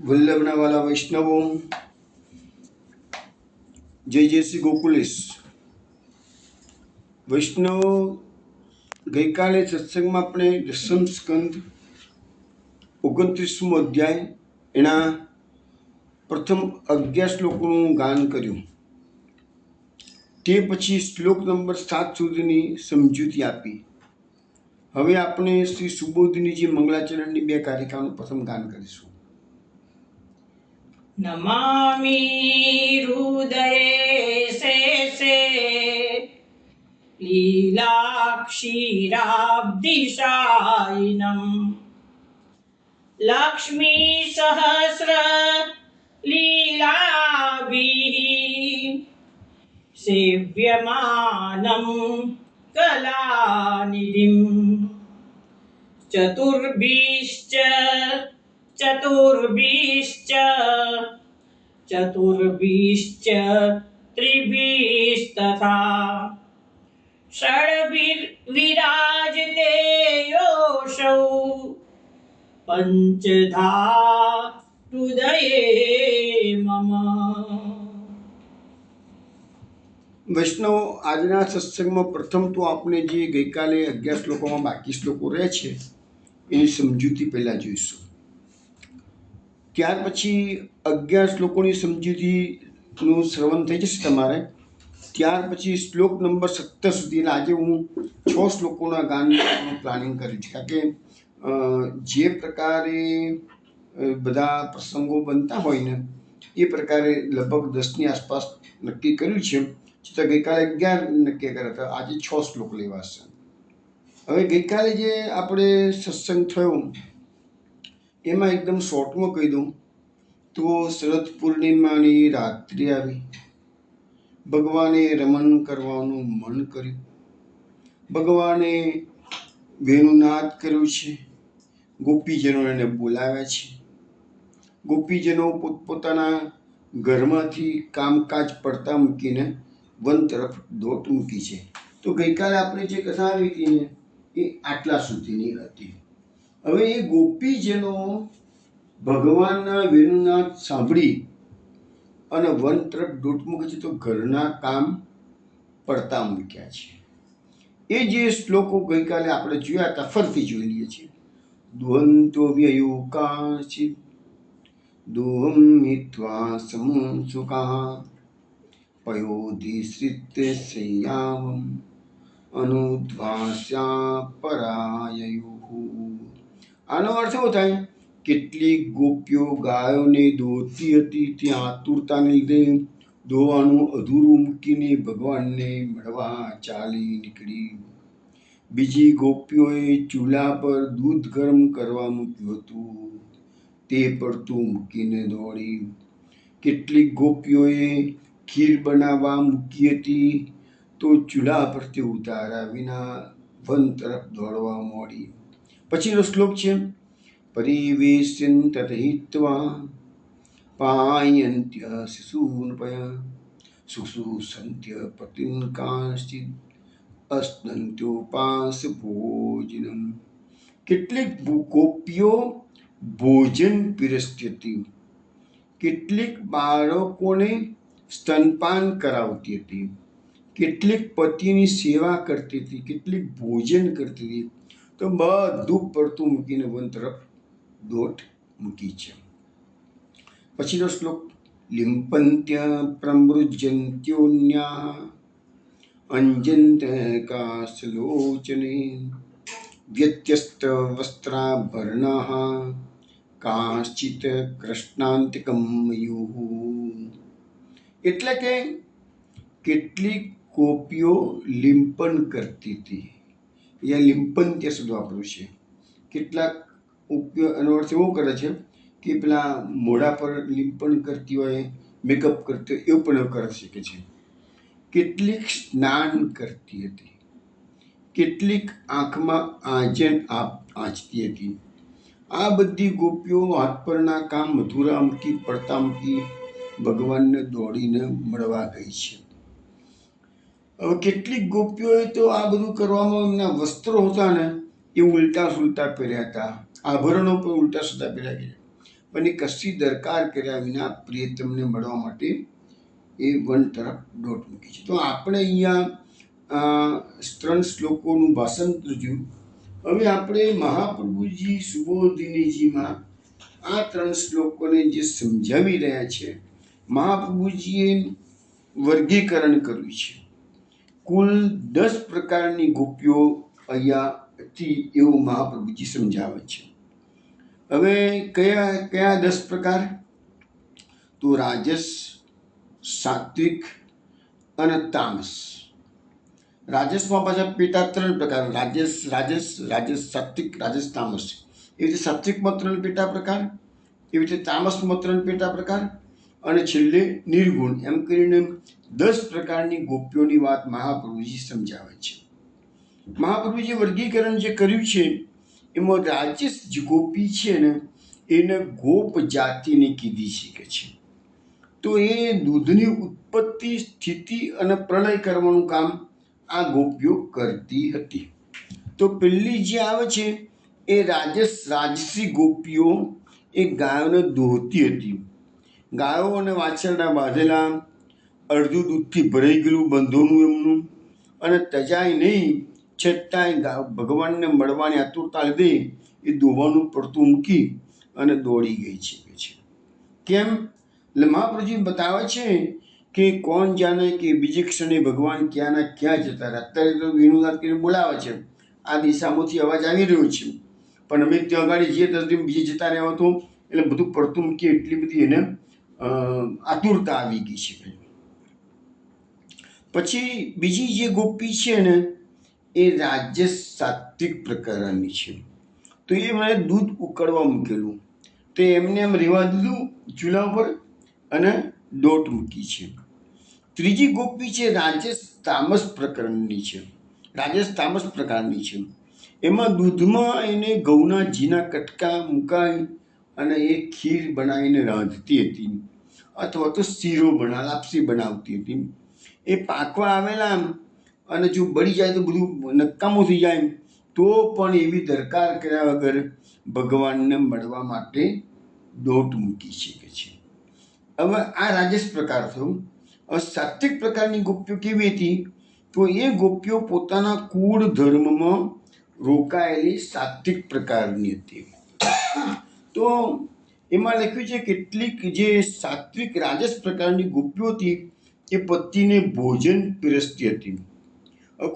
વલ્લભના વાલા વૈષ્ણવો, જય જય શ્રી ગોકુલેશ. વૈષ્ણવો, ગઈકાલે સત્સંગમાં આપણે દસમ સ્કંદ 29મો અધ્યાય એના પ્રથમ 11 શ્લોકોનું ગાન કર્યું. તે પછી શ્લોક નંબર 7 સુધીની સમજૂતી આપી. હવે આપણે શ્રી સુબોધનીજી મંગલાચરણની 2 કારિકાનું પ્રથમ ગાન કરીશું. नमामि हृदये शेषे लीलाक्षीराब्धिशायिनम् लक्ष्मीसहस्र लीलाभिः सेव्यमानं कलानिधिं चतुर्भिश्च त्रिभिस्तथा षड्भिर्विराजते योऽसौ पञ्चधा हृदये मम. વૈષ્ણવ, આજના સત્સંગમાં પ્રથમ તો આપણે જે ગઈકાલે 11 શ્લોકોમાં બાકી શ્લોકો રહે છે એની સમજૂતી પહેલાં જોઈશું. ત્યાર પછી 11 શ્લોકોની સમજૂતીનું શ્રવણ થઈ જશે તમારે. ત્યાર પછી શ્લોક નંબર 17 સુધી, આજે હું 6 શ્લોકોના ગાનનું પ્લાનિંગ કર્યું છે. કારણ કે જે પ્રકારે બધા પ્રસંગો બનતા હોય ને એ પ્રકારે લગભગ 10ની આસપાસ નક્કી કર્યું છે. છતાં ગઈકાલે 11 નક્કી કર્યા હતા, આજે 6 શ્લોક લેવાશે. હવે ગઈકાલે જે આપણે સત્સંગ થયો એમાં એકદમ શોર્ટમાં કહી દઉં તો શરદ પૂર્ણિમાની રાત્રિ આવી. ભગવાને રમણ કરવાનું મન કર્યું. ભગવાને વેણુનાદ કર્યું છે. ગોપીજનો એને બોલાવ્યા છે. ગોપીજનો પોતપોતાના ઘરમાંથી કામકાજ પડતા મૂકીને વન તરફ દોટ મૂકી છે. તો ગઈકાલે આપણે જે કથા આવી હતી ને એ આટલા સુધીની હતી. હવે એ ગોપીજનો ભગવાનના વેણુનાદ સાંભળી અને વન તરફ દોટ મૂકે છે, તો ઘરના કામ પડતા મૂક્યા છે. એ જે શ્લોકો ગઈકાલે આપણે જોયા હતા ફરીથી જોઈ લઈએ છીએ. દ્વંદ્વ વ્યયુકાચિત દોહમ મિત્વા સમુસુકા પયોધિશ્રિત્ય સંયામમ અનુદ્વાસ્યા પરાયયુઃ. આનો અર્થ એવો થાય, કેટલીક ગોપીઓ ગાયોને દોહતી હતી. ત્યાં આતુરતાને લીધે દોવાનું અધૂરું મૂકીને ભગવાનને મળવા ચાલી નીકળી. બીજી ગોપીઓએ ચૂલા પર દૂધ ગરમ કરવા મૂક્યું હતું, તે પડતું મૂકીને દોડી. કેટલીક ગોપીઓએ ખીર બનાવવા મૂકી હતી, તો ચૂલા પરથી ઉતાર્યા વિના વન તરફ દોડવા મોડી. પછીનો શ્લોક છે, પરિવેશ્યન તતહિત્વા પાયંત્ય શિશૂનપય શુશ્રૂષંત્ય પતિન કાંશ્ચિદ અસ્નંત્યોપાસ ભોજનમ. કેટલીક ગોપીઓ ભોજન પીરસતી હતી. કેટલીક બાળકોને સ્તનપાન કરાવતી હતી. કેટલીક પતિની સેવા કરતી હતી. કેટલીક ભોજન કરતી હતી. તો બધું પડતું મૂકીને વન તરફ દોટ મૂકી છે. પછીનો શ્લોક, લિંપંત્ય પ્રમૃજ્યંત્યોન્યા અંજંત કાસલોચને વ્યત્યસ્ત વસ્ત્રાભરણાઃ કાશ્ચિત કૃષ્ણાંતિકમ મયુઃ. એટલે કે કેટલીક ગોપીઓ લિંપન કરતી હતી. અહીંયા લિંપંત્ય શબ્દ વાપર્યું છે. કેટલાક ઉપયોગ એનો અર્થ એવો કરે છે કે પેલા મોઢા પર લિંપન કરતી હોય, મેકઅપ કરતી હોય, એવું પણ કરી શકે છે. કેટલીક સ્નાન કરતી હતી. કેટલીક આંખમાં આંજણ આંચતી હતી. આ બધી ગોપીઓ હાથ પરના કામ અધૂરા મૂકી, પડતા મૂકી ભગવાનને દોડીને મળવા ગઈ છે. હવે કેટલીક ગોપીઓએ તો આ બધું કરવામાં એમના વસ્ત્રો હતા ને એ ઉલટા સુલટા પહેર્યા હતા. આભરણો પણ ઉલટા સુલટા પહેર્યા ગયા. અને કશી દરકાર કર્યા વિના પ્રિયતમને મળવા માટે એ વન તરફ દોટ મૂકી છે. તો આપણે અહીંયા 3 શ્લોકોનું ભાષાંતર જોયું. હવે આપણે મહાપ્રભુજી સુબોધિનીજીમાં આ 3 શ્લોકોને જે સમજાવી રહ્યા છે, મહાપ્રભુજીએ વર્ગીકરણ કર્યું છે. કુલ 10 પ્રકારની ગોપીઓ અહીંયાથી એવું મહાપ્રભુજી સમજાવે છે. હવે કયા કયા 10 પ્રકાર? તો રાજસ, સાત્વિક અને તામસ. રાજસમાં પાછા પેટા 3 પ્રકાર: રાજસ, સાત્વિક, રાજસ, તામસ. એવી રીતે સાત્વિકમાં 3 પેટા પ્રકાર, એવી રીતે તામસમાં 3 પેટા પ્રકાર, અને છેલ્લે નિર્ગુણ. એમ કરીને 10 પ્રકારની ગોપીઓની વાત મહાપ્રભુજી સમજાવે છે. મહાપ્રભુજી વર્ગીકરણ જે કર્યું છે એમાં રાજસ જે ગોપી છે ને એને ગોપ જાતિની કીધી છે. તો એ દૂધની ઉત્પત્તિ, સ્થિતિ અને પ્રલય કરવાનું કામ આ ગોપીઓ કરતી હતી. તો પેલી જે આવે છે એ રાજસી ગોપીઓ એ ગાયોને દોહતી હતી. ગાયો અને વાછરડા બાંધેલા, અડધું દૂધથી ભરાઈ ગયેલું બંધોનું એમનું, અને તજાય નહીં છતાંય ભગવાનને મળવાની આતુરતા લીધે એ દોવાનું પડતું મૂકી અને દોડી ગઈ છે. કેમ? એટલે મહાપ્રભુજી બતાવે છે કે કોણ જાણે કે બીજી ક્ષણે ભગવાન ક્યાંના ક્યાં જતા રહ્યા. અત્યારે તો વિનોદાર કરીને બોલાવે છે, આ દિશામાંથી અવાજ આવી રહ્યો છે, પણ અમે ત્યાં આગળ જઈએ તો બીજે જતા રહ્યા હતો, એટલે બધું પડતું મૂકી એટલી બધી એને આતુરતા આવી ગઈ છે. પછી બીજી જે ગોપી છે ને એ રાજસ સાત્વિક પ્રકારની છે. તો એ મને દૂધ ઉકળવા મૂકેલું, તો એમને એમ રહેવા દીધું ચૂલા ઉપર અને દોટ મૂકી છે. ત્રીજી ગોપી છે રાજસ તામસ પ્રકારની છે. એમાં દૂધમાં એને ઘઉંના ઝીણા કટકા મુકાઈ અને એ ખીર બનાવીને રાંધતી હતી, અથવા તો શીરો લાપસી બનાવતી હતી. એ પાકવા આવેલા અને જો બળી જાય તો બધું નકામું થઈ જાય, તો પણ એવી દરકાર કર્યા વગર ભગવાનને મળવા માટે દોટ મૂકી શકે છે. હવે આ રાજસ પ્રકાર થયો. હવે સાત્વિક પ્રકારની ગોપીઓ કેવી હતી? તો એ ગોપીઓ પોતાના કુળ ધર્મમાં રોકાયેલી સાત્વિક પ્રકારની હતી. તો એમાં લખ્યું છે કેટલીક જે સાત્વિક રાજસ પ્રકારની ગોપીઓ હતી એ પતિને ભોજન પીરસતી હતી.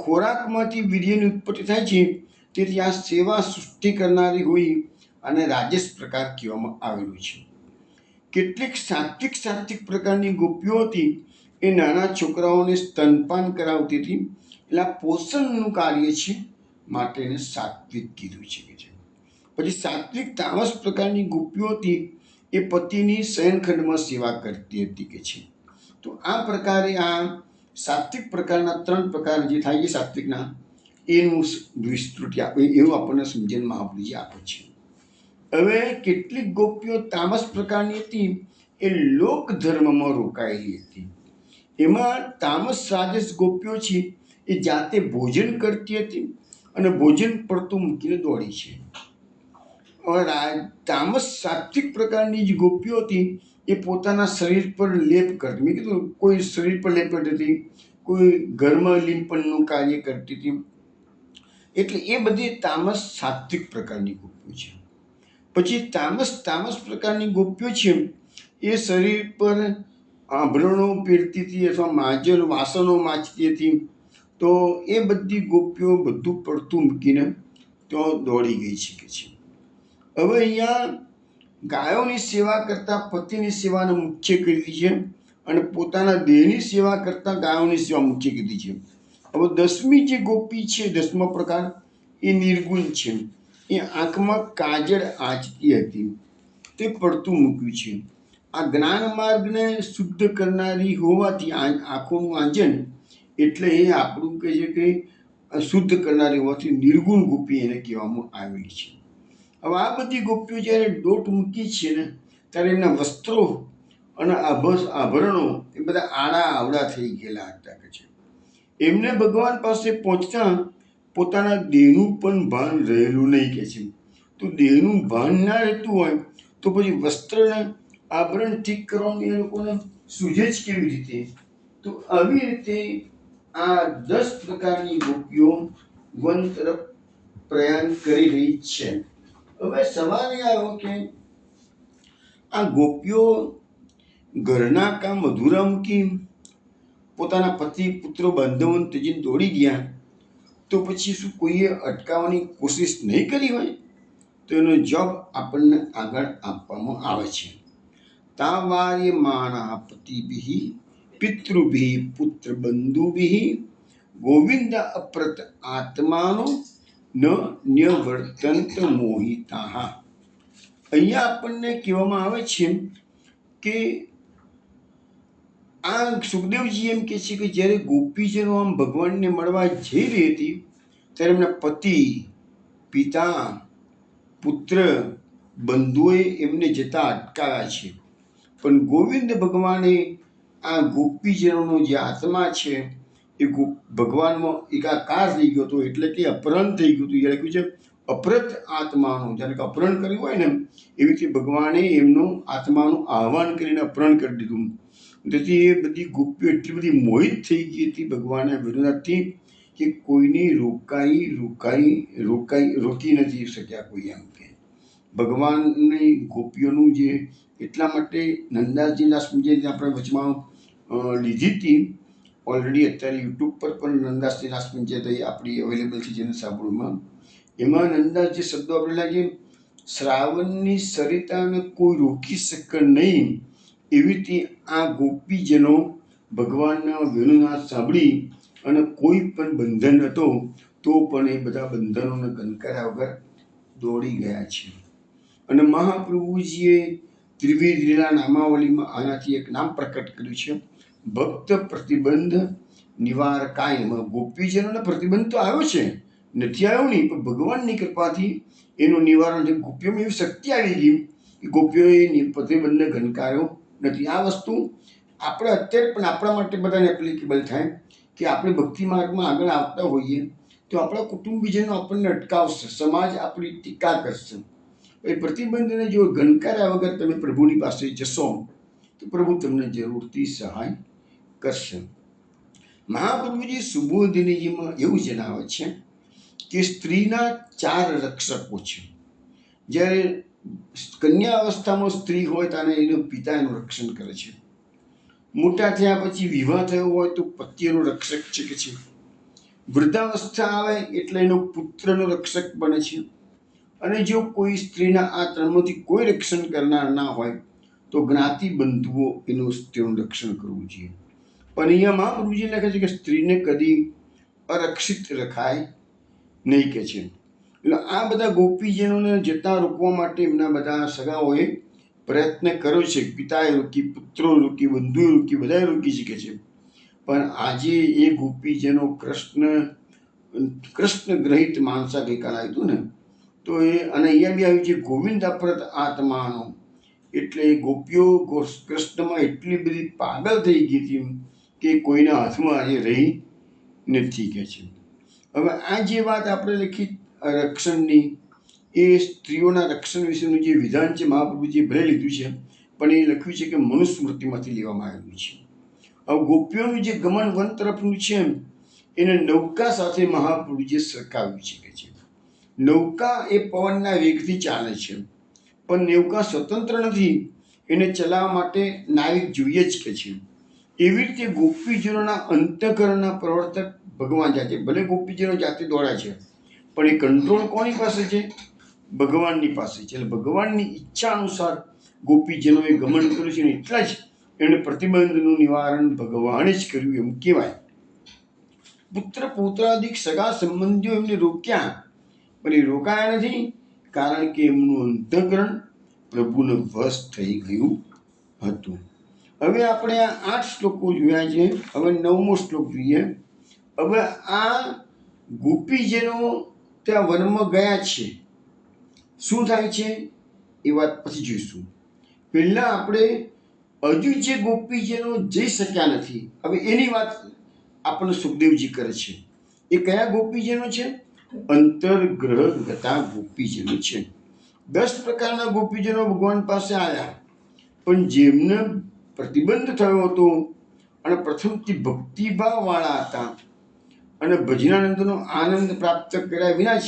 ખોરાકમાંથી વીર્યની ઉત્પત્તિ થાય છે, તેથી આ સેવા સૃષ્ટિ કરનારી હોય અને રાજસ પ્રકાર કહેવામાં આવેલું છે. કેટલીક સાત્વિક પ્રકારની ગોપીઓ હતી એ નાના છોકરાઓને સ્તનપાન કરાવતી હતી, એટલે આ પોષણનું કાર્ય છે, માટે એને સાત્વિક કીધું છે. પછી સાત્વિક તામસ પ્રકારની ગોપીઓ હતી એ પતિની શયનખંડમાં સેવા કરતી હતી. તો આ પ્રકારે આ સાત્વિક પ્રકારના 3 પ્રકાર જે થાય છે સાત્વિકના, એનું વિસ્તૃત એવું આપણને સમજણ મહાપ્રભુજી આપે છે. હવે કેટલીક ગોપીઓ તામસ પ્રકારની હતી એ લોક ધર્મમાં રોકાયેલી હતી. એમાં તામસ રાજસ ગોપીઓ છે એ જાતે ભોજન કરતી હતી અને ભોજન પડતું મૂકીને દોડી છે. તામસ સાત્વિક પ્રકારની જે ગોપીઓ હતી એ પોતાના શરીર પર લેપ કરતી. મેં કીધું કોઈ શરીર પર લેપ કરતી હતી, કોઈ ઘરમાં લીંપણનું કાર્ય કરતી હતી. એટલે એ બધી તામસ સાત્વિક પ્રકારની ગોપીઓ છે. પછી તામસ પ્રકારની ગોપીઓ છે એ શરીર પર આભરણો પહેરતી હતી અથવા વાસણો માચતી હતી. તો એ બધી ગોપીઓ બધું પડતું મૂકીને તો દોડી ગઈ છે. હવે અહીંયા ગાયોની સેવા કરતાં પતિની સેવાને મુખ્ય કરી દીધી છે અને પોતાના દેહની સેવા કરતાં ગાયોની સેવા મુખ્ય કીધી છે. હવે 10મી જે ગોપી છે, 10મા પ્રકાર, એ નિર્ગુણ છે. એ આંખમાં કાજળ આંચતી હતી, તે પડતું મૂક્યું છે. આ જ્ઞાન માર્ગને શુદ્ધ કરનારી હોવાથી આંખોનું આંજન, એટલે એ આપણું કહે છે કે શુદ્ધ કરનારી હોવાથી નિર્ગુણ ગોપી એને કહેવામાં આવેલી છે. હવે આ બધી ગોપીઓ જ્યારે દોટ મૂકી છે ને ત્યારે એમના વસ્ત્રો અને આભરણો એ બધા આડા આવડા થઈ ગયેલા હતા. એમને ભગવાન પાસે પહોંચતા પોતાના દેહનું પણ ભાન રહેલું નહીં. તો દેહનું ભાન ના રહેતું હોય તો પછી વસ્ત્રને આભરણ ઠીક કરવાનું એ લોકોને સૂઝે જ કેવી રીતે? તો આવી રીતે આ 10 પ્રકારની ગોપીઓ વન તરફ પ્રયાણ કરી રહી છે. હવે સવાલ એ આવ્યો કે આ ગોપીઓ ઘરના કામ અધૂરા મૂકી પોતાના પતિ પુત્રો બાંધવોને ત્યજીને દોડી ગયા, તો પછી શું કોઈએ અટકાવવાની કોશિશ નહીં કરી હોય? તો એનો જવાબ આપણને આગળ આપવામાં આવે છે. તાવાર્યમાણા પતિભિ પિતૃભિ પુત્ર બંધુભિ ગોવિંદ અપ્રત આત્માનો ન ન્યવર્તંત મોહિતાઃ. અહીંયા આપણને કહેવામાં આવે છે કે આ સુખદેવજી એમ કહે છે કે જ્યારે ગોપીજનો આમ ભગવાનને મળવા જઈ રહી હતી ત્યારે એમના પતિ, પિતા, પુત્ર, બંધુઓએ એમને જતા અટકાવ્યા છે. પણ ગોવિંદ ભગવાને આ ગોપીજનોનો જે આત્મા છે એ ભગવાનમાં એકાકાર થઈ ગયો હતો, એટલે કે અપહરણ થઈ ગયું હતું. જ્યારે કહ્યું છે અપ્રત આત્માનું, જ્યારે કે અપહરણ કર્યું હોય ને એવી રીતે ભગવાને એમનું આત્માનું આહ્વાન કરીને અપહરણ કરી દીધું. તેથી એ બધી ગોપીઓ એટલી બધી મોહિત થઈ ગઈ હતી ભગવાનના વિરોધથી કે કોઈને રોકી નથી શક્યા કોઈ. એમ કે ભગવાનની ગોપીઓનું જે એટલા માટે નંદાજી દાસ જે આપણે વચમાં લીધી હતી ઓલરેડી, અત્યારે યુટ્યુબ પર પણ નંદાજી દાસ પંચાયત આપણી અવેલેબલ છે જેને સાંભળવામાં, એમાં નંદાસ જે શબ્દો આપણે લાગે શ્રાવણની સરિતાને કોઈ રોકી શકે નહીં એવી રીતે આ ગોપીજનો ભગવાનના વેણુનાદ સાંભળી અને કોઈ પણ બંધન હતો તો પણ એ બધા બંધનોને ગણકાર્યા વગર દોડી ગયા છે. અને મહાપ્રભુજીએ ત્રિવિધ લીલા નામાવલીમાં આનાથી એક નામ પ્રકટ કર્યું છે, ભક્ત પ્રતિબંધ નિવારકાય. ગોપીજનોને પ્રતિબંધ તો આવ્યો છે, નથી આવ્યો નહીં, પણ ભગવાનની કૃપાથી એનું નિવારણ છે. ગોપીઓમાં એવી શક્તિ આવી ગઈ કે ગોપીઓએ પ્રતિબંધને ગણકાર્યો નથી. આ વસ્તુ આપણે અત્યારે પણ આપણા માટે બધાને એપ્લિકેબલ થાય કે આપણે ભક્તિ માર્ગમાં આગળ આવતા હોઈએ તો આપણા કુટુંબીજનો આપણને અટકાવશે, સમાજ આપણી ટીકા કરશે. એ પ્રતિબંધને જો ગણકાર્યા વગર તમે પ્રભુની પાસે જશો તો પ્રભુ તમને જરૂરથી સહાય કરશે. મહાપ્રભુજી સુબોધિનીજીમાં એવું જણાવે છે કે સ્ત્રીના 4 રક્ષકો છે. જ્યારે કન્યા અવસ્થામાં સ્ત્રી હોય ત્યારે એનો પિતા એનું રક્ષણ કરે છે. મોટા થયા પછી વિવાહ થયો હોય તો પતિ એનો રક્ષક છે કે છે. વૃદ્ધાવસ્થા આવે એટલે એનો પુત્રનો રક્ષક બને છે. અને જો કોઈ સ્ત્રીના આ ત્રણમાંથી કોઈ રક્ષણ કરનાર ના હોય તો જ્ઞાતિ બંધુઓ એનું તેનું રક્ષણ કરવું જોઈએ. પણ અહીંયા મહાપ્રભુજી લખે છે કે સ્ત્રીને કદી અરક્ષિત રખાય નહીં કે છે. એટલે આ બધા ગોપીજનોને જતા રોકવા માટે એમના બધા સગાઓએ પ્રયત્ન કર્યો છે. પિતાએ રોકી, પુત્રો રોકી, બંધુએ રોકી, બધાએ રોકી શકે છે. પણ આજે એ ગોપીજનો કૃષ્ણ ગ્રહિત માનસા ગઈકાલે આવ્યું હતું ને, તો એ અને અહીંયા બી આવ્યું છે ગોવિંદ અપ્રત આત્માનો. એટલે ગોપીઓ કૃષ્ણમાં એટલી બધી પાગલ થઈ ગઈ હતી કે કોઈના હાથમાં આજે રહી નથી કે છે. હવે આ જે વાત આપણે લખી રક્ષણની, એ સ્ત્રીઓના રક્ષણ વિશેનું જે વિધાન છે મહાપ્રભુજીએ ભલે લીધું છે, પણ એ લખ્યું છે કે મનુસ્મૃતિમાંથી લેવામાં આવેલું છે. હવે ગોપીઓનું જે ગમન વન તરફનું છે એને નૌકા સાથે મહાપ્રભુજીએ સરખાવ્યું છે કે છે. નૌકા એ પવનના વેગથી ચાલે છે, પણ નૌકા સ્વતંત્ર નથી, એને ચલાવવા માટે નાવિક જોઈએ જ કે છે. એવી રીતે ગોપીજનોના અંતઃકરણના પ્રવર્તક ભગવાન જાતે, ભલે ગોપીજનો જાતે દોડ્યા છે પણ એ કંટ્રોલ કોની પાસે છે? ભગવાનની પાસે છે. એટલે ભગવાનની ઈચ્છા અનુસાર ગોપીજનોએ ગમન કર્યું છે, અને એટલા જ એને પ્રતિબંધનું નિવારણ ભગવાને જ કર્યું એમ કહેવાય. પુત્ર પૌત્રાદિક સગા સંબંધીઓ એમને રોક્યા, પણ એ રોકાયા નથી, કારણ કે એમનું અંતઃકરણ પ્રભુને વશ થઈ ગયું હતું. હવે આપણે આ 8 શ્લોકો જોયા છે. હવે 9મો શ્લોક જોઈએ. હવે આ ગોપીજનો ત્યાં વનમાં ગયા છે, શું થાય છે એ વાત પછી જોઈશું. પહેલા આપણે હજુ જે ગોપીજનો જઈ શક્યા નથી, હવે એની વાત આપણને સુખદેવજી કરે છે. એ કયા ગોપીજનો છે? અંતર્ગ્રહ ગતા ગોપીજનો છે. 10 પ્રકારના ગોપીજનો ભગવાન પાસે આવ્યા, પણ જેમને પ્રતિબંધ થયો હતો અને પ્રથમથી ભક્તિભાવ વાળા હતા અને ભજનાનંદનો આનંદ પ્રાપ્ત કર્યા વિના જ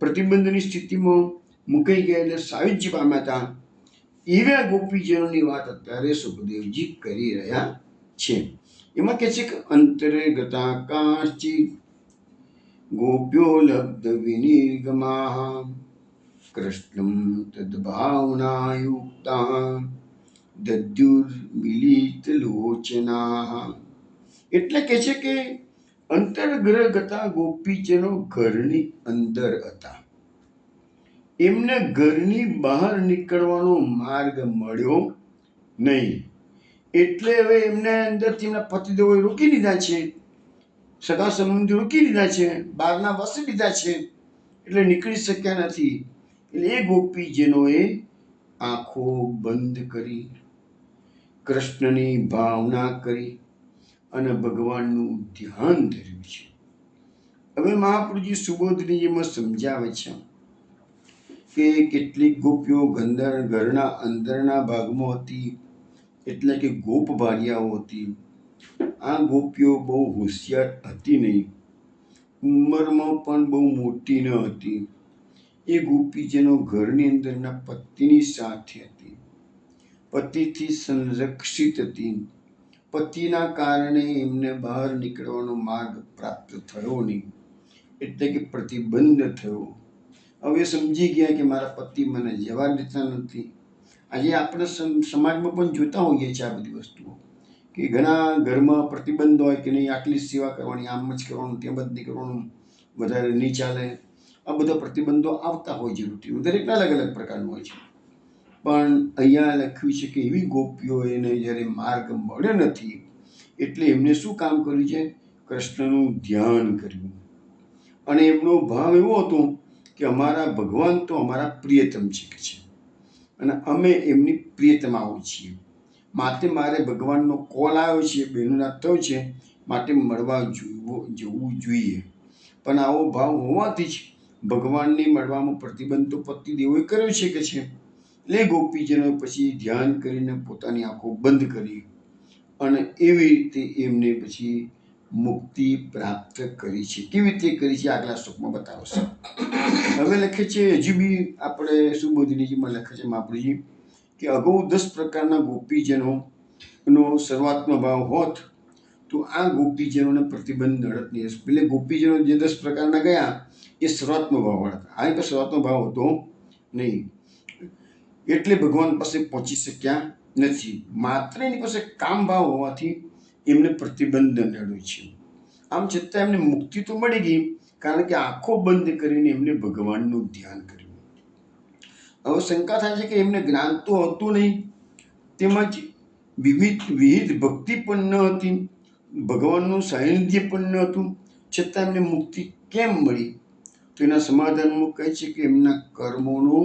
પ્રતિબંધની સ્થિતિમાં મુકાઈ ગયા એટલે સાયુજ્ય પામ્યા હતા, એવા ગોપીજનોની વાત અત્યારે સુખદેવજી કરી રહ્યા છે. એમાં કહે છે કે અંતરે ગતા કાંચિત ગોપ્યો લબ્ધ વિનિર્ગમાઃ કૃષ્ણં તદ્ભાવનાયુક્તા દદ્યુર્મિલિતલોચનાઃ. એટલે કે છે કે અંતર્ગ્રહ ગતા ગોપીજનો ઘરની અંદર હતા, એમને ઘરની બહાર નીકળવાનો માર્ગ મળ્યો નહીં, એટલે હવે એમને અંદરથી એમના પતિદેવોએ રોકી લીધા છે, સગા સંબંધી રોકી લીધા છે, બહારના વસી લીધા છે, એટલે નીકળી શક્યા નથી. એટલે એ ગોપીજનોએ આંખો બંધ કરી કૃષ્ણની ભાવના કરી અને ભગવાનનું ધ્યાન ધર્યું છે. હવે મહાપ્રભુજી સુબોધનીજીમાં સમજાવે છે કે કેટલીક ગોપીઓ ઘરના અંદરના ભાગમાં હતી, એટલે કે ગોપ ભાર્યાઓ હતી. આ ગોપીઓ બહુ હોશિયાર હતી નહીં, ઉંમરમાં પણ બહુ મોટી ન હતી. એ ગોપીજનો ઘરની અંદર એમના પતિની સાથે હતી, પતિથી સંરક્ષિત હતી. પતિના કારણે એમને બહાર નીકળવાનો માર્ગ પ્રાપ્ત થયો નહીં, એટલે કે પ્રતિબંધ થયો. હવે સમજી ગયા કે મારા પતિ મને જવા દેતા નથી. આજે આપણે સમાજમાં પણ જોતા હોઈએ છીએ આ બધી વસ્તુઓ, કે ઘણા ઘરમાં પ્રતિબંધ હોય કે નહીં, આટલી સેવા કરવાની, આમ જ કરવાનું, તેમ જ નહીં કરવાનું, વધારે નહીં ચાલે. આ બધા પ્રતિબંધો આવતા હોય જરૂરથી, દરેકના અલગ અલગ પ્રકારનું હોય છે. પણ અહીંયા લખ્યું છે કે એવી ગોપીઓને જ્યારે માર્ગ મળ્યો નથી, એટલે એમને શું કામ કર્યું છે? કૃષ્ણનું ધ્યાન કર્યું. અને એમનો ભાવ એવો હતો કે અમારા ભગવાન તો અમારા પ્રિયતમ છે કે છે, અને અમે એમની પ્રિયતમાઓ છીએ, માટે મારે ભગવાનનો કોલ આવ્યો છે, બહેનોના થયો છે, માટે મળવા જવું જોઈએ. પણ આવો ભાવ હોવાથી જ ભગવાનને મળવામાં પ્રતિબંધ તો પતિદેવોએ કર્યો છે કે છે. એટલે ગોપીજનોએ પછી ધ્યાન કરીને પોતાની આંખો બંધ કરી અને એવી રીતે એમને પછી મુક્તિ પ્રાપ્ત કરી છે. કેવી રીતે કરી છે આગલા શ્લોકમાં બતાવશે. હવે લખે છે, હજુ બી આપણે સુબોધિનીજીમાં લખે છે મહાપ્રભુજી કે અગાઉ 10 પ્રકારના ગોપીજનોનો શરૂઆતનો ભાવ હોત તો આ ગોપીજનોને પ્રતિબંધ નડત નહીં. એટલે ગોપીજનો જે 10 પ્રકારના ગયા એ શરૂઆતનો ભાવ હતા, આ તો શરૂઆતનો ભાવ હતો નહીં, એટલે ભગવાન પાસે પહોંચી શક્યા નથી. માત્ર એની પાસે કામ ભાવ હોવાથી એમને પ્રતિબંધ નડ્યો છે. આમ છતાં એમને મુક્તિ તો મળી ગઈ, કારણ કે આંખો બંધ કરીને એમને ભગવાનનું ધ્યાન કર્યું. હવે શંકા થાય છે કે એમને જ્ઞાન તો હતું નહીં, તેમજ વિવિધ ભક્તિ પણ ન હતી, ભગવાનનું સાનિધ્ય પણ ન હતું, છતાં એમને મુક્તિ કેમ મળી? તો એના સમાધાનમાં કહે છે કે એમના કર્મોનો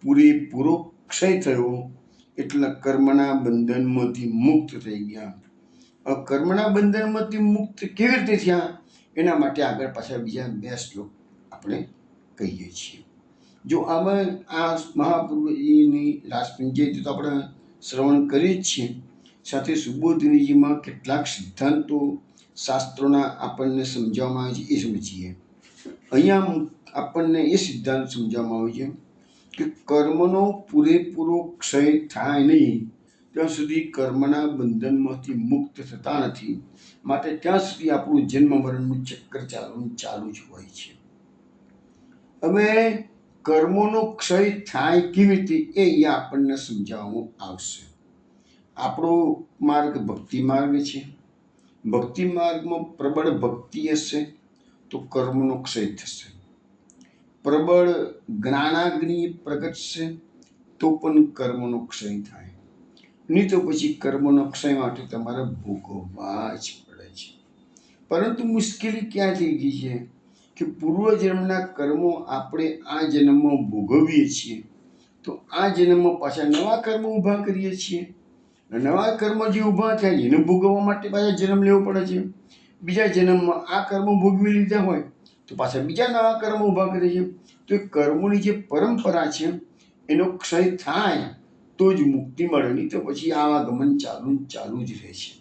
પૂરેપૂરો ક્ષય થયો, એટલે કર્મના બંધનમાંથી મુક્ત થઈ ગયા. કર્મના બંધનમાંથી મુક્ત કેવી રીતે થયા એના માટે આગળ પાછા બીજા 2 શ્લોક આપણે કહીએ છીએ. જો આમાં આ મહાપ્રભુજીની રાસ પંચાયતી તો આપણે શ્રવણ કરીએ જ છીએ, સાથે સુબોધિનીજીમાં કેટલાક સિદ્ધાંતો શાસ્ત્રોના આપણને સમજાવવામાં આવે છે એ સમજીએ. અહીંયા આપણને એ સિદ્ધાંત સમજાવવામાં આવે છે કે કર્મનો પૂરેપૂરો ક્ષય થાય નહીં ત્યાં સુધી કર્મના બંધનમાંથી મુક્ત થતા નથી, માટે ત્યાં સુધી આપણું જન્મ મરણનું ચક્કર ચાલુ જ હોય છે. હવે કર્મોનો ક્ષય થાય કેવી રીતે એ અહીંયા આપણને સમજાવવામાં આવશે. આપણો માર્ગ ભક્તિ માર્ગ છે, ભક્તિ માર્ગમાં પ્રબળ ભક્તિ હશે તો કર્મનો ક્ષય થશે, પ્રબળ જ્ઞાનાગ્નિ પ્રગટશે તો પણ કર્મનો ક્ષય થાય, નહીં તો પછી કર્મનો ક્ષય માટે તમારે ભોગવવા જ પડે છે. પરંતુ મુશ્કેલી ક્યાં થઈ ગઈ છે કે પૂર્વજન્મના કર્મો આપણે આ જન્મમાં ભોગવીએ છીએ, તો આ જન્મમાં પાછા નવા કર્મ ઊભા કરીએ છીએ. નવા કર્મ જે ઊભા થયા એને ભોગવવા માટે પાછા જન્મ લેવો પડે છે. બીજા જન્મમાં આ કર્મ ભોગવી લીધા હોય તો પાછા બીજા નવા કર્મ ઊભા કરે છે. તો એ કર્મોની જે પરંપરા છે એનો ક્ષય થાય તો જ મુક્તિ મળે, નહીં તો પછી આવાગમન ચાલુ જ રહે છે.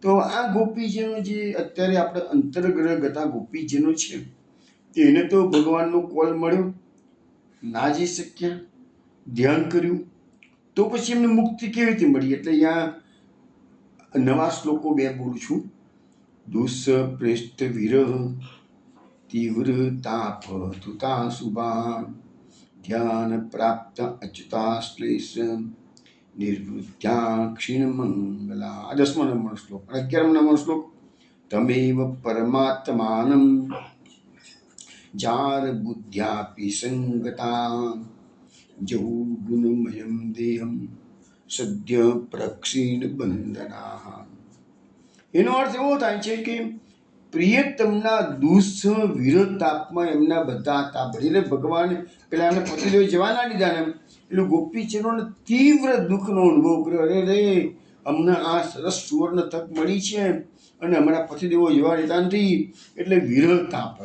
તો આ ગોપીજનો જે અત્યારે આપણે અંતરગ્રહ ગતા ગોપીજનો છે, એને તો ભગવાનનો કોલ મળ્યો, ના જઈ શક્યા, ધ્યાન કર્યું, તો પછી એમને મુક્તિ કેવી રીતે મળી? એટલે અહીંયા નવા શ્લોકો 2 બોલું છું. દુષ્પ્રેષ્ઠ વિરહ તીવ્ર તાપ તુતા શુભા ધ્યાન પ્રાપ્ત અચ્યુતા શ્લેષ નિર્વૃત્યા ક્ષીણ મંગલા. આ 10મા નંબરનો શ્લોક. 11મા નંબરનો શ્લોક. તમેવ પરમાત્માનમ જાર બુદ્ધ્યાપી સંગતા જહુ ગુણમયમ દેહમ સદ્ય પ્રક્ષીણ બંધના. એનો અર્થ એવો થાય છે કે પ્રિયતમના દુઃખ વિરતાપમાં એમના બધા હતા. એટલે ભગવાન પેલા એમને પતિદેવ જવા ના દીધા ને, એટલે ગોપીચરોને તીવ્ર દુઃખનો અનુભવ કર્યો. અરે રે, અમને આ સરસ સુવર્ણ તક મળી છે અને હમણાં પતિદેવો જવા દેતા નથી, એટલે વિરહતાપ.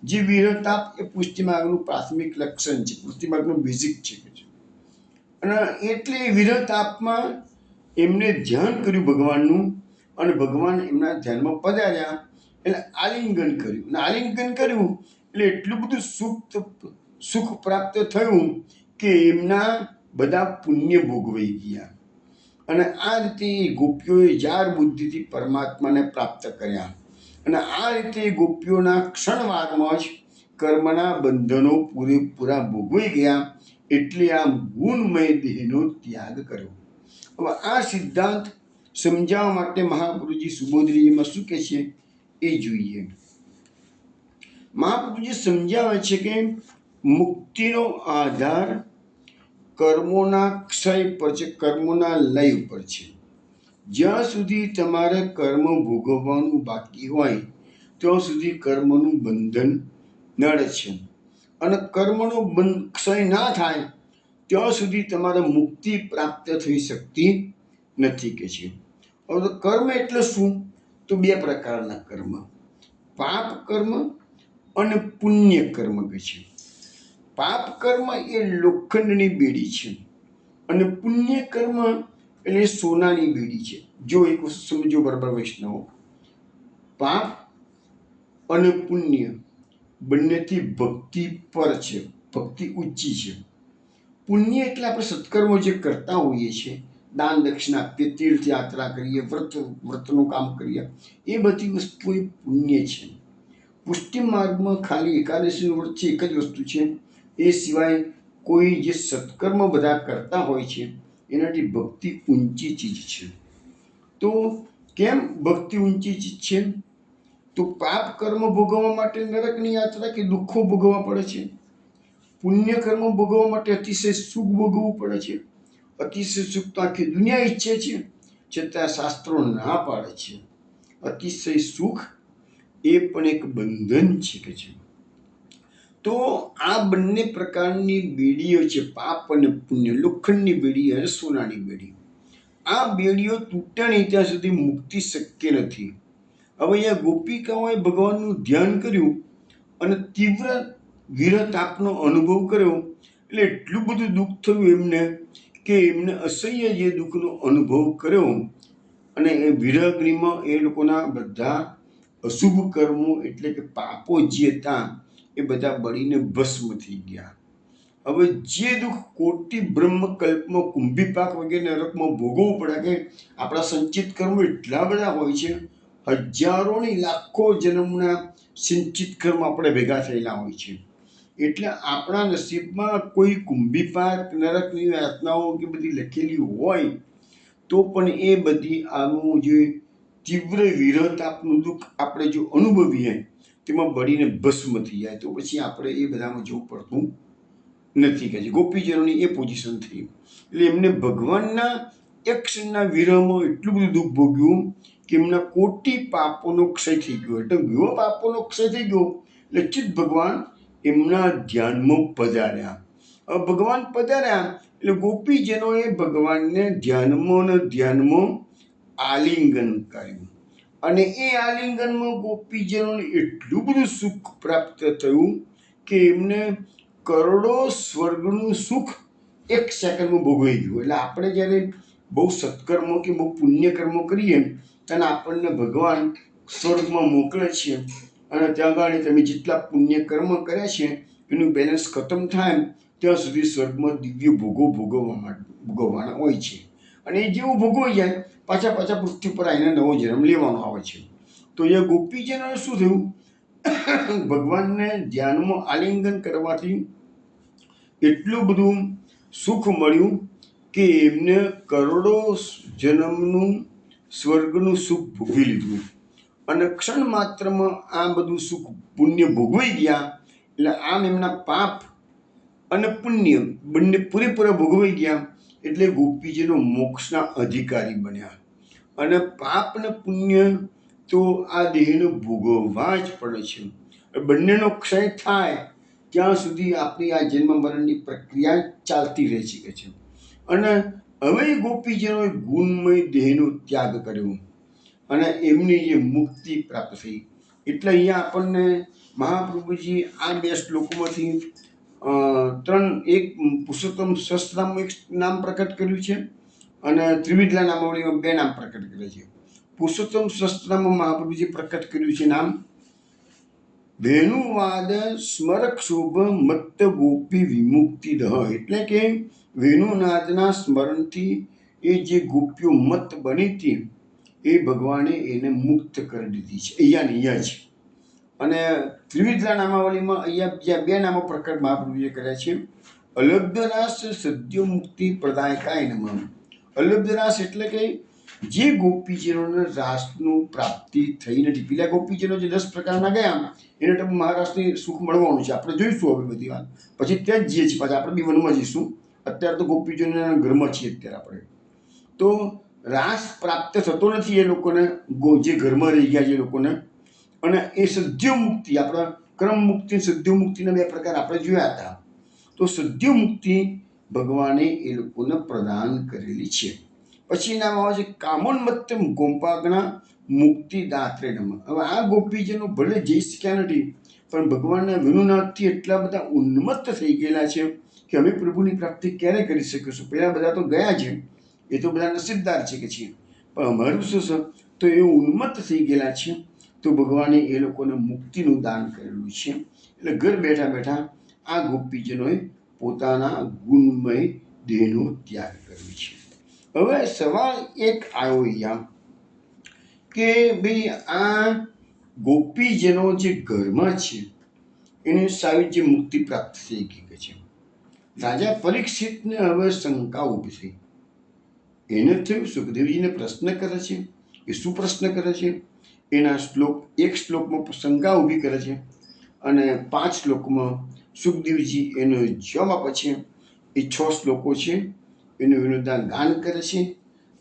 જે વિરહતાપ એ પુષ્ટિમાર્ગનું પ્રાથમિક લક્ષણ છે, પુષ્ટિમાર્ગનું બેઝિક છે. અને એટલે વિરહતાપમાં એમને ધ્યાન કર્યું ભગવાનનું, અને ભગવાન એમના ધ્યાનમાં પધાર્યા એટલે આલિંગન કર્યું. અને આલિંગન કર્યું એટલે એટલું બધું સુખ પ્રાપ્ત થયું કે એમના બધા પુણ્ય ભોગવાઈ ગયા. અને આ રીતે ગોપીઓએ જાર બુદ્ધિથી પરમાત્માને પ્રાપ્ત કર્યા. અને આ રીતે ગોપીઓના ક્ષણવારમાં જ કર્મના બંધનો પૂરેપૂરા ભોગવાઈ ગયા. એટલે આ ગુણમય દેહનો ત્યાગ કર્યો. હવે આ સિદ્ધાંત સમજાવવા માટે મહાપ્રભુજી સુબોધરીજીમાં શું કહે છે એ જોઈએ. મહાપ્રભુજી સમજાવે છે કે મુક્તિનો આધાર કર્મોના ક્ષય પર છે, કર્મોના લય ઉપર છે. જ્યાં સુધી તમારે કર્મ ભોગવવાનું બાકી હોય ત્યાં સુધી કર્મનું બંધન નડે છે, અને કર્મનો ક્ષય ના થાય ત્યાં સુધી તમારે મુક્તિ પ્રાપ્ત થઈ શકતી નથી કે છે. હવે કર્મ એટલે શું? તો 2 પ્રકારના કર્મ, પાપ કર્મ અને પુણ્ય કર્મ કે છે. પાપ કર્મ એ લોખંડની બેડી છે, અને પુણ્ય કર્મ એટલે સોનાની બેડી છે. જો એક વસ્તુ સમજો બરાબર વૈષ્ણવો, પાપ અને પુણ્ય બંનેથી ભક્તિ પર છે, ભક્તિ ઊંચી છે. પુણ્ય એટલે આપણે સત્કર્મો જે કરતા હોઈએ છીએ, દાન દક્ષિણા આપીએ, તીર્થયાત્રા કરીએ, વ્રતનું કામ કરીએ, એ બધી વસ્તુ એ પુણ્ય છે. પુષ્ટિ માર્ગમાં ખાલી એકાદશીનું વ્રત છે, એક જ વસ્તુ છે. એ સિવાય કોઈ જે સત્કર્મ બધા કરતા હોય છે એનાથી ભક્તિ ઊંચી ચીજ છે. તો કેમ ભક્તિ ઊંચી ચીજ છે? તો પાપ કર્મ ભોગવવા માટે નરકની યાત્રા કે દુઃખો ભોગવવા પડે છે. પુણ્ય કર્મ ભોગવવા માટે અતિશય સુખ ભોગવવું પડે છે. અતિશય સુખ તો આખી દુનિયા ઈચ્છે છે, છતાં શાસ્ત્રો ના પાડે છે. અતિશય સુખ એ પણ એક બંધન છે કે છે. તો આ બંને પ્રકારની બેડીઓ છે, પાપ અને પુણ્ય. લોખંડની બેડી અને સોનાની બેડી. આ બેડીઓ તૂટે નહીં ત્યાં સુધી મુક્તિ શક્ય નથી. હવે અહીંયા ગોપિકાઓએ ભગવાનનું ધ્યાન કર્યું અને તીવ્ર વિરહતાપનો અનુભવ કર્યો, એટલે એટલું બધું દુઃખ થયું એમને કે એમને અસહ્ય જે દુઃખનો અનુભવ કર્યો. અને એ વિરહગ્નિમાં એ લોકોના બધા અશુભ કર્મો એટલે કે પાપો જે હતા એ બધા બળીને ભસ્મ થઈ ગયા. હવે જે દુઃખ કોટી બ્રહ્મકલ્પમાં કુંભીપાક વગેરે નરકમાં ભોગવવું પડે કે આપણા સંચિત કર્મો એટલા બધા હોય છે, હજારોની લાખો જન્મના સંચિત કર્મ આપણે ભેગા થયેલા હોય છે. એટલે આપણા નસીબમાં કોઈ કુંભીપાક નરકની યાતનાઓ કે બધી લખેલી હોય તો પણ એ બધી આનું જે તીવ્ર વિરહતાપનું દુઃખ આપણે જો અનુભવીએ તેમાં બળીને ભસ્મ થઈ જાય. તો પછી આપણે એ બધામાં જવું પડતું નથી કે છે. ગોપીજનોની એ પોઝિશન થઈ. એટલે એમને ભગવાનના એક ક્ષણના વિરહમાં એટલું બધું દુઃખ ભોગ્યું કે એમના કોટી પાપોનો ક્ષય થઈ ગયો. એટલે એવો પાપોનો ક્ષય થઈ ગયો એટલે ચિત્ત ભગવાન એમના ધ્યાનમાં પધાર્યા. હવે ભગવાન પધાર્યા એટલે ગોપીજનોએ ભગવાનને ધ્યાનમાં આલિંગન કર્યું. અને એ આલિંગનમાં ગોપીજનોને એટલું બધું સુખ પ્રાપ્ત થયું કે એમને કરોડો સ્વર્ગનું સુખ એક સેકન્ડમાં ભોગવાઈ ગયું. એટલે આપણે જ્યારે બહુ સત્કર્મો કે બહુ પુણ્યકર્મો કરીએ ત્યારે આપણને ભગવાન સ્વર્ગમાં મોકલે છે અને ત્યાં આગળ તમે જેટલા પુણ્યકર્મ કર્યા છે એનું બેલેન્સ ખતમ થાય ત્યાં સુધી સ્વર્ગમાં દિવ્ય ભોગવવાના હોય છે. અને એ જેવું ભોગવાઈ જાય પાછા પૃથ્વી પર આવીને નવો જન્મ લેવાનો આવે છે. તો એ ગોપીજનોને શું થયું? ભગવાનને ધ્યાનમાં આલિંગન કરવાથી એટલું બધું સુખ મળ્યું કે એમને કરોડો જન્મનું સ્વર્ગનું સુખ ભોગવી લીધું અને ક્ષણ માત્રમાં આ બધું સુખ પુણ્ય ભોગવાઈ ગયા. એટલે આમ એમના પાપ અને પુણ્ય બંને પૂરેપૂરા ભોગવાઈ ગયા. એટલે ગોપીજીનો મોક્ષના અધિકારી બન્યા. અને પાપ અને પુણ્ય તો આ દેહને ભોગવવા જ પડે છે. બંનેનો ક્ષય થાય ત્યાં સુધી આપણી આ જન્મ મરણની પ્રક્રિયા ચાલતી રહી શકે છે. અને હવે ગોપીજનોએ ગુણમય દેહનો ત્યાગ કર્યો અને એમની જે મુક્તિ પ્રાપ્ત થઈ. એટલે અહીંયા આપણને મહાપ્રભુજી આ 2 શ્લોકોમાંથી 3 એક પુરુષોત્તમ સહસ્ત્રનામનું એક નામ પ્રકટ કર્યું છે અને ત્રિવિધલા નામાવલીમાં 2 નામ પ્રકટ કર્યા છે. પુરુષોત્તમ સહસ્ત્રનામમાં મહાપ્રભુજી પ્રકટ કર્યું છે નામ વેણુવાદ સ્મરક્ષોભ મત્ત ગોપી વિમુક્તિ દહ. એટલે કે વેણુનાદના સ્મરણથી એ જે ગોપીઓ મત બની હતી એ ભગવાને એને મુક્ત કરી દીધી છે અહીંયા જ. અને ત્રિવિધલા નામાવલીમાં અહીંયા બીજા 2 નામો પ્રકટ મહાપ્રભુએ કર્યા છે. અલબ્ધરાસ સદ્ય મુક્તિ પ્રદાયકાય નમઃ. અલબ્ધરાસ એટલે કે જે ગોપીજનોને રાસનું પ્રાપ્તિ થઈ નથી. પેલા ગોપીજનો જે 10 પ્રકારના ગયા એને તો મહારાસની સુખ મળવાનું છે. આપણે જોઈશું હવે બધી વાત. પછી ત્યાં જ જઈએ છીએ પાછા આપણે બી વનમાં જઈશું. અત્યારે તો ગોપીજનોના ઘરમાં છીએ અત્યારે આપણે. તો રાસ પ્રાપ્ત થતો નથી એ લોકોને, જે ઘરમાં રહી ગયા છે એ લોકોને. અને એ સદ્ય મુક્તિ, આપણા ક્રમ મુક્તિ સદ્ય મુક્તિના 2 પ્રકાર આપણે જોયા હતા. તો સદ્ય મુક્તિ ભગવાને એ લોકોને પ્રદાન કરેલી છે. પછી નામ આવે છે કામોન્મત્તમ ગોપાગ્ના મુક્તિદાત્રે નમઃ. હવે આ ગોપીજનો ભલે જઈ શક્યા નથી પણ ભગવાનના વિનુનાથથી એટલા બધા ઉન્મત્ત થઈ ગયેલા છે કે અમે પ્રભુની પ્રાપ્તિ ક્યારે કરી શકીશું? પહેલાં બધા તો ગયા છે, એ તો બધા નસીબદાર છે કે છે, પણ અમારું શું છે? તો એ ઉન્મત્ત થઈ ગયેલા છે. તો ભગવાને એ લોકોને મુક્તિનું દાન કરેલું છે. એટલે ઘર બેઠા બેઠા આ ગોપીજનોએ પોતાના ગુણમય દેહનો ત્યાગ કર્યો છે. હવે સવાલ એક આવ્યો અહીંયા કે ભાઈ આ ગોપીજનો જે ઘરમાં છે એને સારી જે મુક્તિ પ્રાપ્ત થઈ ગઈ છે. રાજા પરીક્ષિતને હવે શંકા ઊભી થઈ. એને થયું સુખદેવજીને પ્રશ્ન કરે છે. એ શું પ્રશ્ન કરે છે? એના એક શ્લોકમાં શંકા ઊભી કરે છે અને 5 શ્લોકમાં સુખદેવજી એનો જવાબ આપે છે. એ 6 શ્લોકો છે એનું વિનોદાન ગાન કરે છે.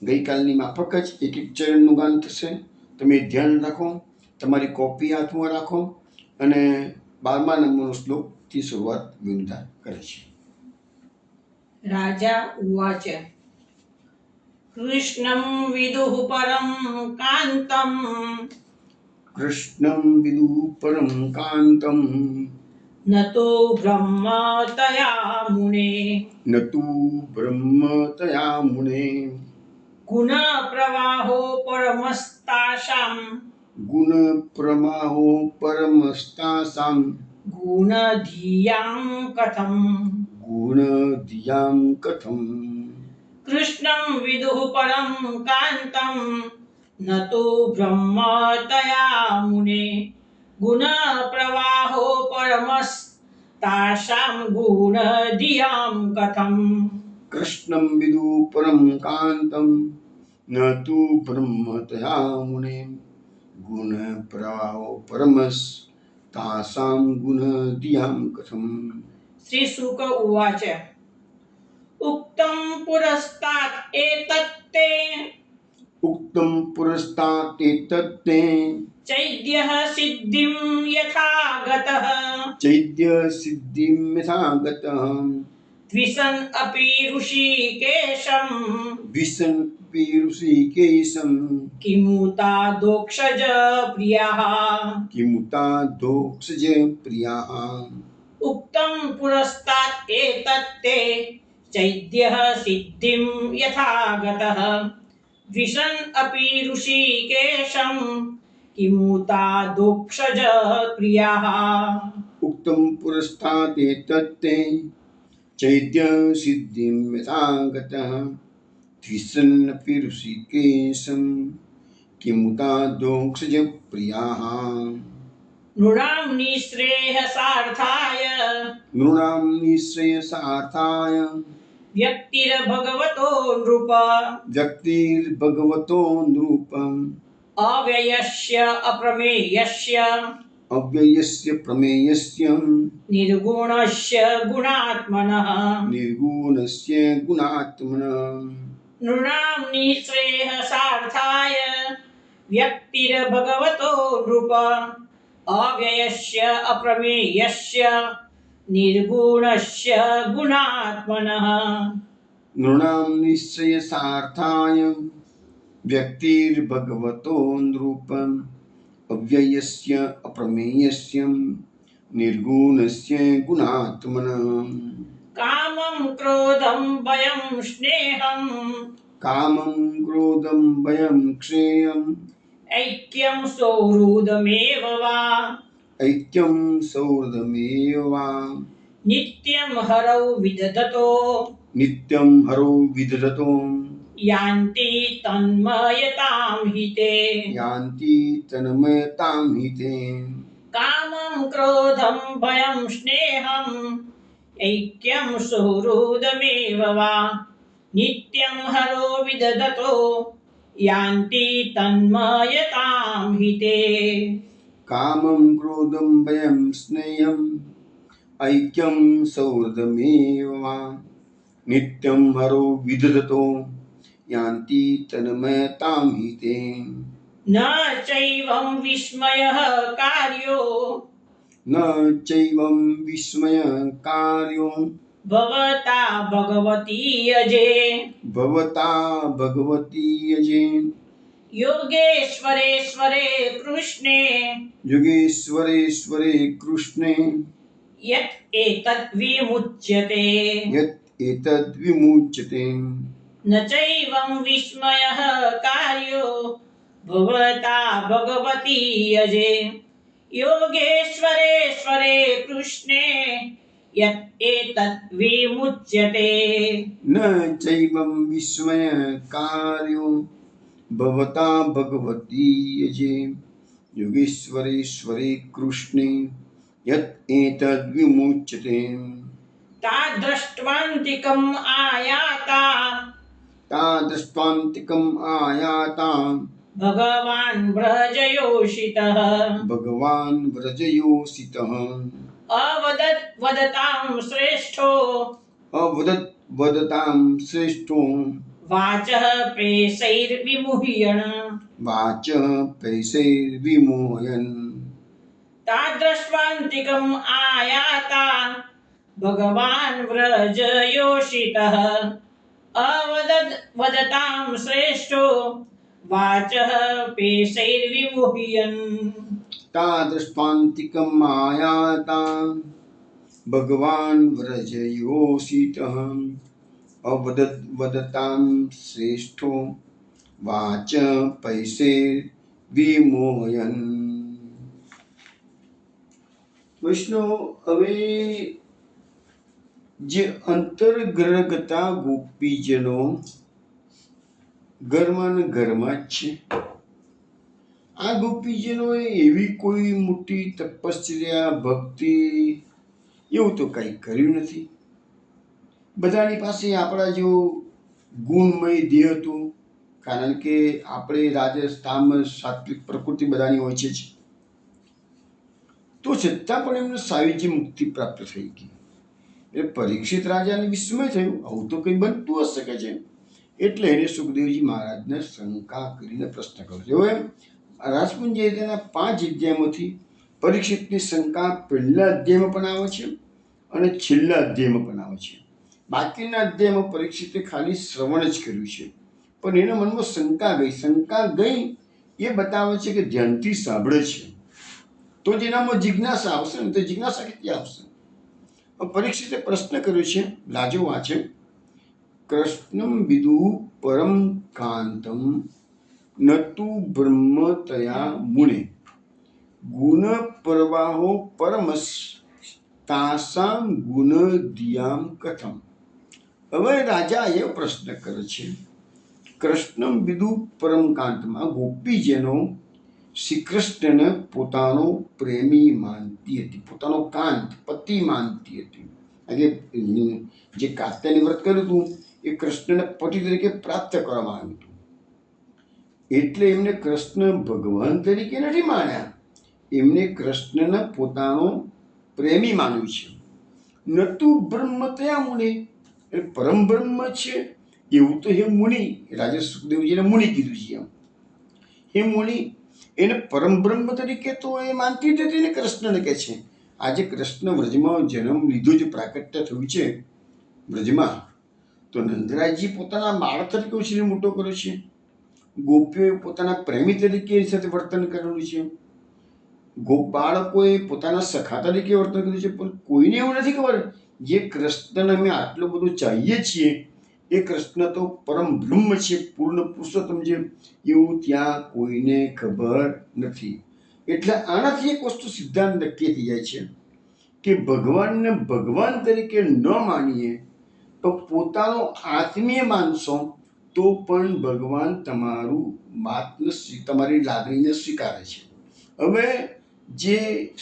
ગઈકાલની માફક જ એક ચરણનું ગાન થશે. તમે ધ્યાન રાખો, તમારી કોપી હાથમાં રાખો અને 12મા નંબરનો શ્લોકથી શરૂઆત વિનોદાન કરે છે. રાજા ઉવાચ કૃષ્ણં વિદુઃ પરમ કાંતમ કૃષ્ણં વિદુઃ પરમ કાંતમ ન તો બ્રહ્મ તયા મુને ન તુ બ્રહ્મ તયા મુને ગુણ પ્રવાહો પરમસ્તાશામ ગુણ પ્રમાહો પરમસ્તાસામ ગુણ ધિયામ કથમ ગુણ ધિયામ કથમ કૃષ્ણં વિદુઃ પરમ કાંતમ ન તો બ્રહ્મ તયા મુને ગુણ પ્રવાહો પરમસ્તાશામ ગુણ ધિયામ કથમ કૃષ્ણં વિદુઃ પરમ કાંતમ ન તુ બ્રહ્મ તયા મુને ગુણ પ્રવાહો પરમસ્તાસામ ગુણ ધિયામ કથમ. શ્રી શુક ઉવાચ ઉક્તમ પુરસ્તાત એતત્તે ઉક્તમ પુરસ્તાત એતત્તે ચૈદ્યઃ સિદ્ધિમ યથાગતઃ ચૈદ્ય સિદ્ધિમ યથાગતઃ દ્વિષન અપી ઋષિકેશમ વિસન ઋષિકેશમ કિમુતા દોક્ષજ પ્રિયાઃ કિમુતા દોક્ષજ પ્રિયાઃ ઉક્તમ પુરસ્તાત એતત્તે चैद्यः सिद्धिं यथा गतः द्विषन् अपि ऋषिकेशं किमुतादोक्षज प्रियाः उक्तं पुरस्तात् एतत्ते चैद्य सिद्धिं यथा गतः द्विषन्नपि ऋषिकेशं किमुतादोक्षज प्रियाः नृणां निःश्रेयसार्थाय नृणां निःश्रेयसार्थाय व्यक्तिर्भगवतो नृप व्यक्तिर्भगवतो नृपम् अव्ययस्य अप्रमेयस्य अव्ययस्य प्रमेयस्य निर्गुणस्य गुणात्मनः निर्गुणस्य गुणात्मनः नृणां निःश्रेयसार्थाय व्यक्तिर्भगवतो नृप अव्ययस्य अप्रमेयस्य निर्गुणस्य गुणात्मनः नृणां निश्चयसार्थाय व्यक्तिर्भगवतो नृपम् अव्ययस्य अप्रमेयस्य निर्गुणस्य गुणात्मनः कामं क्रोधं भयं स्नेहं कामं क्रोधं भयं क्षेयम् ऐक्यं सौहृदमेव वा ऐक्यं सौहृदमेव वा नित्यं हरौ विदधतो नित्यं हरो विदधतो यान्ति तन्मयतां हि ते यान्ति तन्मयतां हि ते कामं क्रोधं भयं स्नेहम् ऐक्यं सुहृदमेव वा नित्यं हरो विदधतो यान्ति तन्मयतां हि ते कामं क्रोधं भयं स्नेहम् ऐक्यं सौहृदमेव वा नित्यं हरो विदधतो यान्ति तन्मयतां हि ते न चैवं विस्मयः कार्यो न चैवं विस्मयकार्यो भवता भगवती यजे भवता भगवती यजे योगेश्वरेश्वरे कृष्णे युगेश्वरेश्वरे कृष्णे यत् एतद् विमुच्यते यत् एतद् विमुच्यते न चैवं विस्मयः कार्यो भवता भगवती यजे योगेश्वरेश्वरे कृष्णे यत् एतद् विमुच्यते न चैवं विस्मयकार्यो भवता भगवती यजे योगेश्वरेश्वरे कृष्णे यत् एतद् विमुच्यते तादृष्ट्वान्तिकम् आयाता तादृष्ट्वान्तिकम् आयाता भगवान् व्रजयोषितः भगवान् व्रजयोषितः अवदत् वदतां श्रेष्ठो अवदत् वदतां श्रेष्ठो वाचः प्रेषैर्विमुह्यन् वाचः पैसैर्विमोहयन् तादृष्ट्वान्तिकम् आयाता भगवान् व्रजयोषितः अवदत् वदतां श्रेष्ठो वाचः पेशैर्विमुह्यन् तादृष्ट्वान्तिकम् आयाता भगवान् व्रजयोषितः अवदत् वदतां श्रेष्ठो वाच पैसैर्विमोहयन् વૈષ્ણવ હવે જે અંતર્ગ્રહગતા ગોપીજનો ઘરમાં ને ઘરમાં જ છે. આ ગોપીજનોએ એવી કોઈ મોટી તપશ્ચર્યા ભક્તિ એવું તો કંઈ કર્યું નથી. બધાની પાસે આપણા જેવો ગુણમય દેહ હતું, કારણ કે આપણે રાજસ્થાનમાં સાત્વિક પ્રકૃતિ બધાની હોય છે જ. તો છતાં પણ એમને સાયુજ્ય મુક્તિ પ્રાપ્ત થઈ ગઈ. એટલે પરીક્ષિત રાજાને વિસ્મય થયું, આવું તો કંઈ બનતું હશે શકે છે. એટલે એને સુખદેવજી મહારાજને શંકા કરીને પ્રશ્ન કર્યો. હવે રાજપુંજય તેના 5 અધ્યાયમાંથી પરીક્ષિતની શંકા પહેલા અધ્યાયમાં પણ આવે છે અને છેલ્લા અધ્યાયમાં પણ આવે છે. બાકીના અધ્યાયમાં પરીક્ષિતે ખાલી શ્રવણ જ કર્યું છે, પણ એના મનમાં શંકા ગઈ. શંકા ગઈ એ બતાવે છે કે ધ્યાનથી સાંભળે છે તો જ એનામાં જિજ્ઞાસા આવશે ને. તો જિજ્ઞાસા ક્યાંથી આવશે? પરીક્ષિતે પ્રશ્ન કર્યો છે, લાજો વાંચે. કૃષ્ણમ વિદુ પરમ કાંતમ નતુ બ્રહ્મતયા મુને ગુણ પ્રવાહો પરમસ તાસામ ગુણ દિયામ કથમ. હવે રાજા એ પ્રશ્ન કરે છે, કૃષ્ણમ વિદુ પરમ કાંતમાં ગોપીજનો શ્રી કૃષ્ણને પોતાનો પ્રેમી માનતી હતી, પોતાનો કાંત પતિ માનતી હતી. આજે જે કાત્યાયની વ્રત કર્યું હતું એ કૃષ્ણને પતિ તરીકે પ્રાપ્ત કરવામાં આવ્યું હતું. એટલે એમને કૃષ્ણ ભગવાન તરીકે નથી માન્યા, એમને કૃષ્ણને પોતાનો પ્રેમી માન્યું છે. નતુ બ્રહ્મ તયા મુનિ, એ પરમ બ્રહ્મ છે એવું તો હે મુનિ, રાજા સુખદેવજીને મુનિ કીધું છે. એમ હે મુનિ, એને પરમ બ્રહ્મ તરીકે તો એ માનતી જ નથી ને. કૃષ્ણને કહે છે આજે કૃષ્ણ વ્રજમાં જન્મ લીધો, જે પ્રાકટ્ય થયું છે વ્રજમાં, તો નંદરાયજી પોતાના બાળ તરીકે ઉછીને મોટો કર્યો છે. ગોપીઓએ પોતાના પ્રેમી તરીકે એની સાથે વર્તન કરેલું છે. બાળકોએ પોતાના સખા તરીકે વર્તન કર્યું છે. પણ કોઈને એવું નથી ખબર જે કૃષ્ણને અમે આટલું બધું ચાહીએ છીએ એ કૃષ્ણ તો પરમ બ્રહ્મ છે, પૂર્ણ પુરુષોત્તમ છે, એવું ત્યાં કોઈને ખબર નથી. એટલે આનાથી એક વસ્તુ સિદ્ધાંત નક્કી થઈ જાય છે કે ભગવાનને ભગવાન તરીકે ન માનીએ તો પોતાનો આત્મીય માનશો તો પણ ભગવાન તમારી લાગણીને સ્વીકારે છે. હવે જે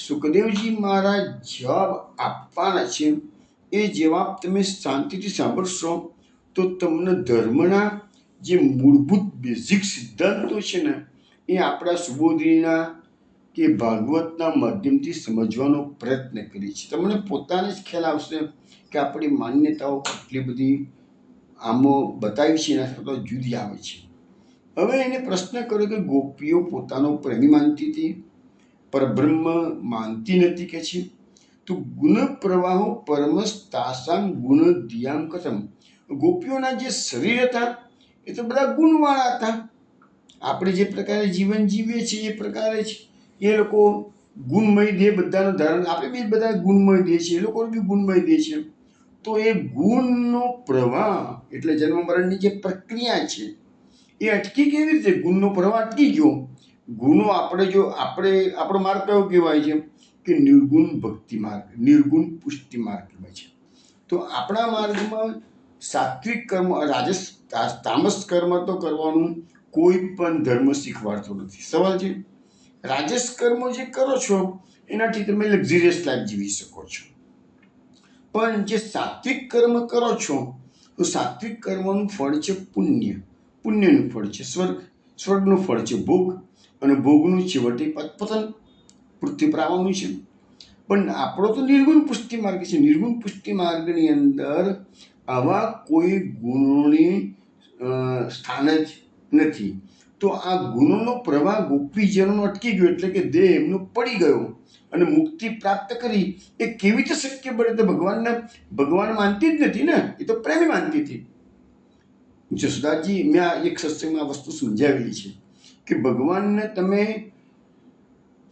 સુખદેવજી મહારાજ જવાબ આપવાના છે એ જવાબ તમે શાંતિથી સાંભળશો તો તમને ધર્મના જે મૂળભૂત બેઝિક સિદ્ધાંતો છે ને એ આપણા સુબોધિનીના કે ભાગવતના માધ્યમથી સમજવાનો પ્રયત્ન કરીએ છીએ. તમને પોતાને જ ખ્યાલ આવશે કે આપણી માન્યતાઓ કેટલી બધી આમો બતાવી છે એના કરતાં જુદી આવે છે. હવે એને પ્રશ્ન કર્યો કે ગોપીઓ પોતાનો પ્રેમી માનતી હતી, પરબ્રહ્મ માનતી નથી કે છે. તો ગુણ પ્રવાહો પરમસ તાસામ ગુણ દિયામ કથમ. ગોપીઓના જે શરીર હતા એ તો બધા ગુણવાળા હતા. આપણે જે પ્રકારે જીવન જીવીએ છીએ એ પ્રકારે જ એ લોકો ગુણમય દેહ બધાનો ધારણ, આપણે બી બધા ગુણમય દેહ છે, એ લોકો બી ગુણમય દેહ છે. તો એ ગુણનો પ્રવાહ એટલે જન્મ મરણની જે પ્રક્રિયા છે એ અટકી કેવી રીતે? ગુણનો પ્રવાહ અટકી ગયો. ગુણો આપણો માર્ગ કયો કહેવાય છે કે નિર્ગુણ ભક્તિ માર્ગ, નિર્ગુણ પુષ્ટિ માર્ગ કહેવાય છે. તો આપણા માર્ગમાં સાત્વિક કર્મ, તામસ કર્મ તો કરવાનું કોઈ પણ ધર્મ શીખવાડતો નથી. સવાલ છે રાજસ કર્મ જે કરો છો એનાથી તમે લક્ઝરિયસ લાઈફ જીવી શકો છો, પણ જે સાત્વિક કર્મ કરો છો તો સાત્વિક કર્મનું ફળ છે પુણ્ય, પુણ્યનું ફળ છે સ્વર્ગ, સ્વર્ગનું ફળ છે ભોગ, અને ભોગનું છેવટે પતન, પૃથ્વી પર આવવાનું છે. પણ આપણો તો નિર્ગુણ પુષ્ટિ માર્ગ છે. નિર્ગુણ પુષ્ટિ માર્ગની અંદર આવા કોઈ ગુણોની સ્થાન જ નથી. તો આ ગુણોનો પ્રવાહ ગોપીજનોનો અટકી ગયો, એટલે કે દેહ એમનો પડી ગયો અને મુક્તિ પ્રાપ્ત કરી. એ કેવી રીતે શક્ય બને? તો ભગવાન માનતી જ નથી ને, એ તો પ્રેમી માનતી હતી. જસદાસજી, મેં આ એક સત્સંગમાં આ વસ્તુ સમજાવેલી છે કે ભગવાનને તમે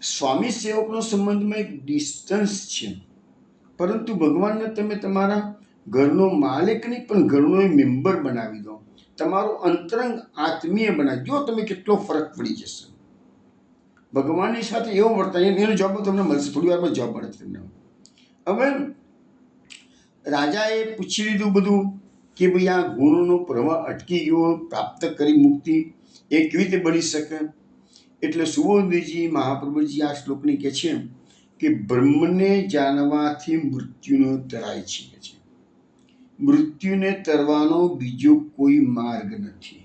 સ્વામી સેવકનો સંબંધમાં એક ડિસ્ટન્સ છે, પરંતુ ભગવાનને તમે તમારા ઘરનો માલિક નહીં પણ ઘરનો એ મેમ્બર બનાવી દો, તમારો અંતરંગ આત્મીય બનાવી દો, તમે કેટલો ફરક પડી જશે. ભગવાનની સાથે એવો વર્તન, એનો જવાબ તમને મળશે, થોડી વારમાં જવાબ મળે તમને. હવે રાજાએ પૂછી લીધું બધું કે ભાઈ આ ગુણોનો પ્રવાહ અટકી ગયો, પ્રાપ્ત કરી મુક્તિ, એ કેવી રીતે બની શકે? એટલે સુબોધજી મહાપ્રભુજી આ શ્લોકની કહે છે કે બ્રહ્મને જાણવાથી મૃત્યુનો તરાય છે. મૃત્યુને તરવાનો બીજો કોઈ માર્ગ નથી.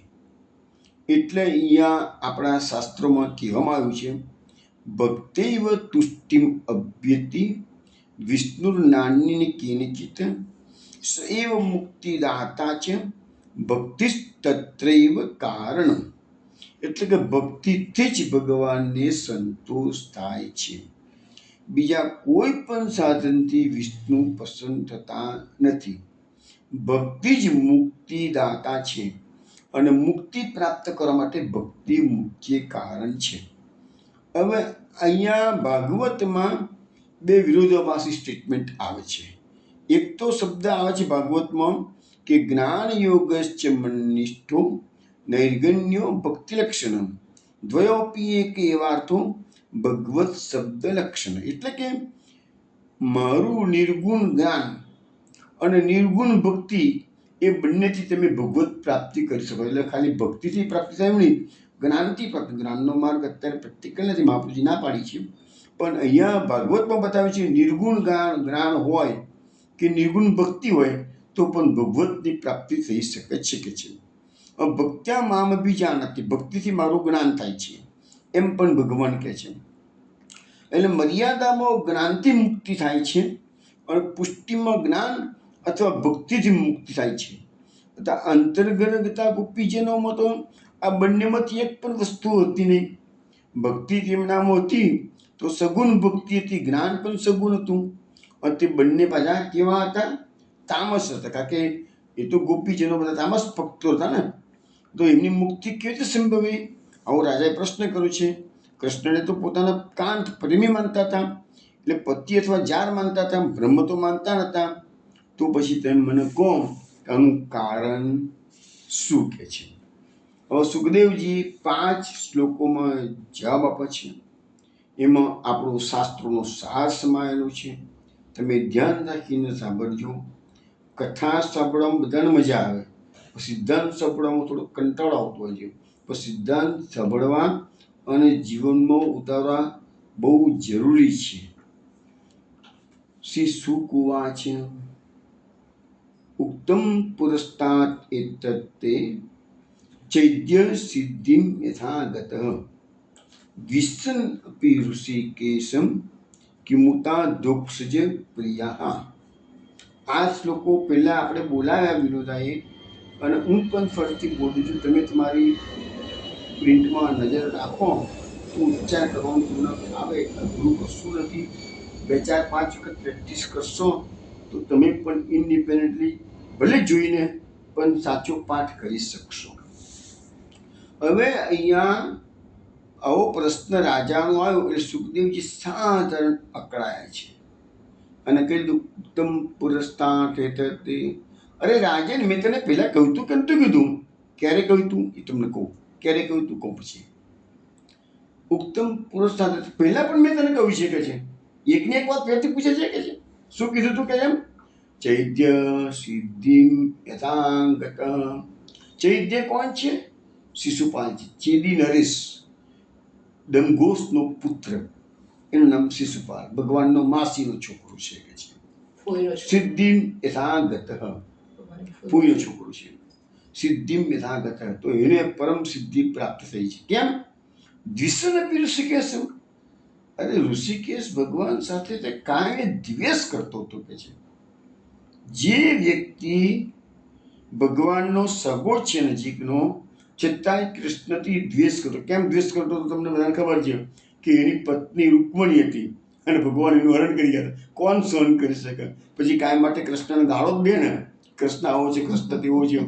એટલે અહીંયા આપણા શાસ્ત્રોમાં કહેવામાં આવ્યું છે ભક્તૈવ તુષ્ટિમ અભ્યતિ વિષ્ણુર્નાન્યને કેનચિત સૈવ મુક્તિદાતા છે ભક્તિસ્તત્રૈવ કારણમ. એટલે કે ભક્તિથી જ ભગવાનને સંતોષ થાય છે. બીજા કોઈ પણ સાધનથી વિષ્ણુ પસંદ થતા નથી. ભક્તિ જ મુક્તિદાતા છે અને મુક્તિ પ્રાપ્ત કરવા માટે ભક્તિ મુખ્ય કારણ છે. હવે અહીંયા ભાગવતમાં બે વિરોધાભાસી સ્ટેટમેન્ટ આવે છે. એક તો શબ્દ આવે છે ભાગવતમાં કે જ્ઞાન યોગશ્ચ મનનિષ્ઠો નૈર્ગણ્યો ભક્તિ લક્ષણમ દ્વયોપી એક એવાર્થો ભગવત શબ્દ લક્ષણ. એટલે કે મારું નિર્ગુણ જ્ઞાન અને નિર્ગુણ ભક્તિ એ બંનેથી તમે ભગવત પ્રાપ્તિ કરી શકો. એટલે ખાલી ભક્તિથી પ્રાપ્તિ થાય એવું નહીં, જ્ઞાનથી પ્રાપ્તિ. જ્ઞાનનો માર્ગ અત્યારે પ્રેક્ટિકલ નથી, મહાપુરુષજી ના પાડી છે, પણ અહીંયા ભાગવતમાં બતાવે છે નિર્ગુણ જ્ઞાન હોય કે નિર્ગુણ ભક્તિ હોય તો પણ ભગવતની પ્રાપ્તિ થઈ શકે છે. ભક્ત્યા મામ અભિજાનતી, ભક્તિથી મારું જ્ઞાન થાય છે એમ પણ ભગવાન કહે છે. એટલે મર્યાદામાં જ્ઞાનથી મુક્તિ થાય છે અને પુષ્ટિમાં જ્ઞાન અથવા ભક્તિથી મુક્તિ થાય છે. અંતર્ગતતા ગોપીજનોમાં તો આ બંનેમાંથી એક પણ વસ્તુ હતી નહીં. ભક્તિ તેમનામાં હતી તો સગુણ ભક્તિ હતી, જ્ઞાન પણ સગુણ હતું. અને તે બંને પાછા કેવા હતા? તામસ હતા. કારણ કે એ તો ગોપીજનો બધા તામસ ભક્તો હતા ને, તો એમની મુક્તિ કેવી રીતે સંભવે? આવો રાજાએ પ્રશ્ન કર્યો છે. કૃષ્ણને તો પોતાના કાંત પ્રેમી માનતા હતા, એટલે પતિ અથવા જાર માનતા હતા, બ્રહ્મ તો માનતા નતા. તો પછી તમે મને કહો કે આનું કારણ શું કહે છે? હવે સુખદેવજી 5 શ્લોકોમાં જવાબ આપે છે. એમાં આપણો શાસ્ત્રોનો સાર સમાયેલો છે. તમે ધ્યાન રાખીને સાંભળજો. કથા સાંભળવામાં બધાને મજા આવે, પણ સિદ્ધાંત સાંભળવામાં થોડો કંટાળો આવતો હોય છે. પણ સિદ્ધાંત સાંભળવા અને જીવનમાં ઉતારવા બહુ જરૂરી છે. શ્રી શુક ઉવાચ ઉક્તમ પુરસ્તાત એતત્તે ચૈદ્ય સિદ્ધિમ યથાગત દ્વિસન અપી ઋષિકેશમ કિમુતા દોક્ષજ પ્રિયા. આ શ્લોકો પહેલાં આપણે બોલાવ્યા વિનોદાએ, અને હું પણ ફરીથી બોલું છું. તમે તમારી પ્રિન્ટમાં નજર રાખો તો ઉચ્ચાર કરવાનું તમને આવે. અઘરું કશું નથી. 2-4-5 વખત પ્રેક્ટિસ કરશો તો તમે પણ ઇન્ડિપેન્ડન્ટલી ભલે જોઈને પણ સાચો પાઠ કરી શકશો. હવે અહીંયા આવો પ્રશ્ન રાજાનો આવ્યો એટલે સુખદેવજી સાધારણ અકળાયા છે અને કહી દીધું ઉત્તમ પુરસ્તા તે. અરે રાજન, મેં તને પહેલાં કહ્યું તું કે નતું કીધું? ક્યારે કહ્યું તું એ તમને કહું. ક્યારે કહ્યું તું કહું પછી. ઉત્તમ પુરસ્તા પહેલાં પણ મેં તને કહ્યું છે કે છે. એકને એક વાત ફેરથી પૂછે છે કે છે. શું કીધું તું કે એમ? ચૈદ્ય સિદ્ધિમ યથાગત. ચૈદ્ય કોણ છે? શિશુપાલજી, ચેદી નરેશ, દમઘોષનો પુત્ર, એનું નામ શિશુપાલ, ભગવાનનો માસીનો છોકરો છે કે છે. સિદ્ધિમ યથાગત, ફૂઈનો છોકરો છે. સિદ્ધિમ યથાગત, તો એને પરમ સિદ્ધિ પ્રાપ્ત થઈ છે. કેમ? દ્વિષન અપી ઋષિકેશ. અરે ઋષિકેશ ભગવાન સાથે તે કાંઈ દ્વેષ કરતો હતો કે છે. જે વ્યક્તિ ભગવાનનો સગો છે નજીકનો, છતાંય કૃષ્ણથી દ્વેષ કરતો. કેમ દ્વેષ કરતો હતો તમને બધાને ખબર છે કે એની પત્ની રૂકમણી હતી અને ભગવાન એનું હરણ કરી ગયા હતા. કોણ સહન કરી શકે? પછી કાયમ માટે કૃષ્ણને ગાળો જ દે ને. કૃષ્ણ આવો છે, કૃષ્ણ તેવો છે,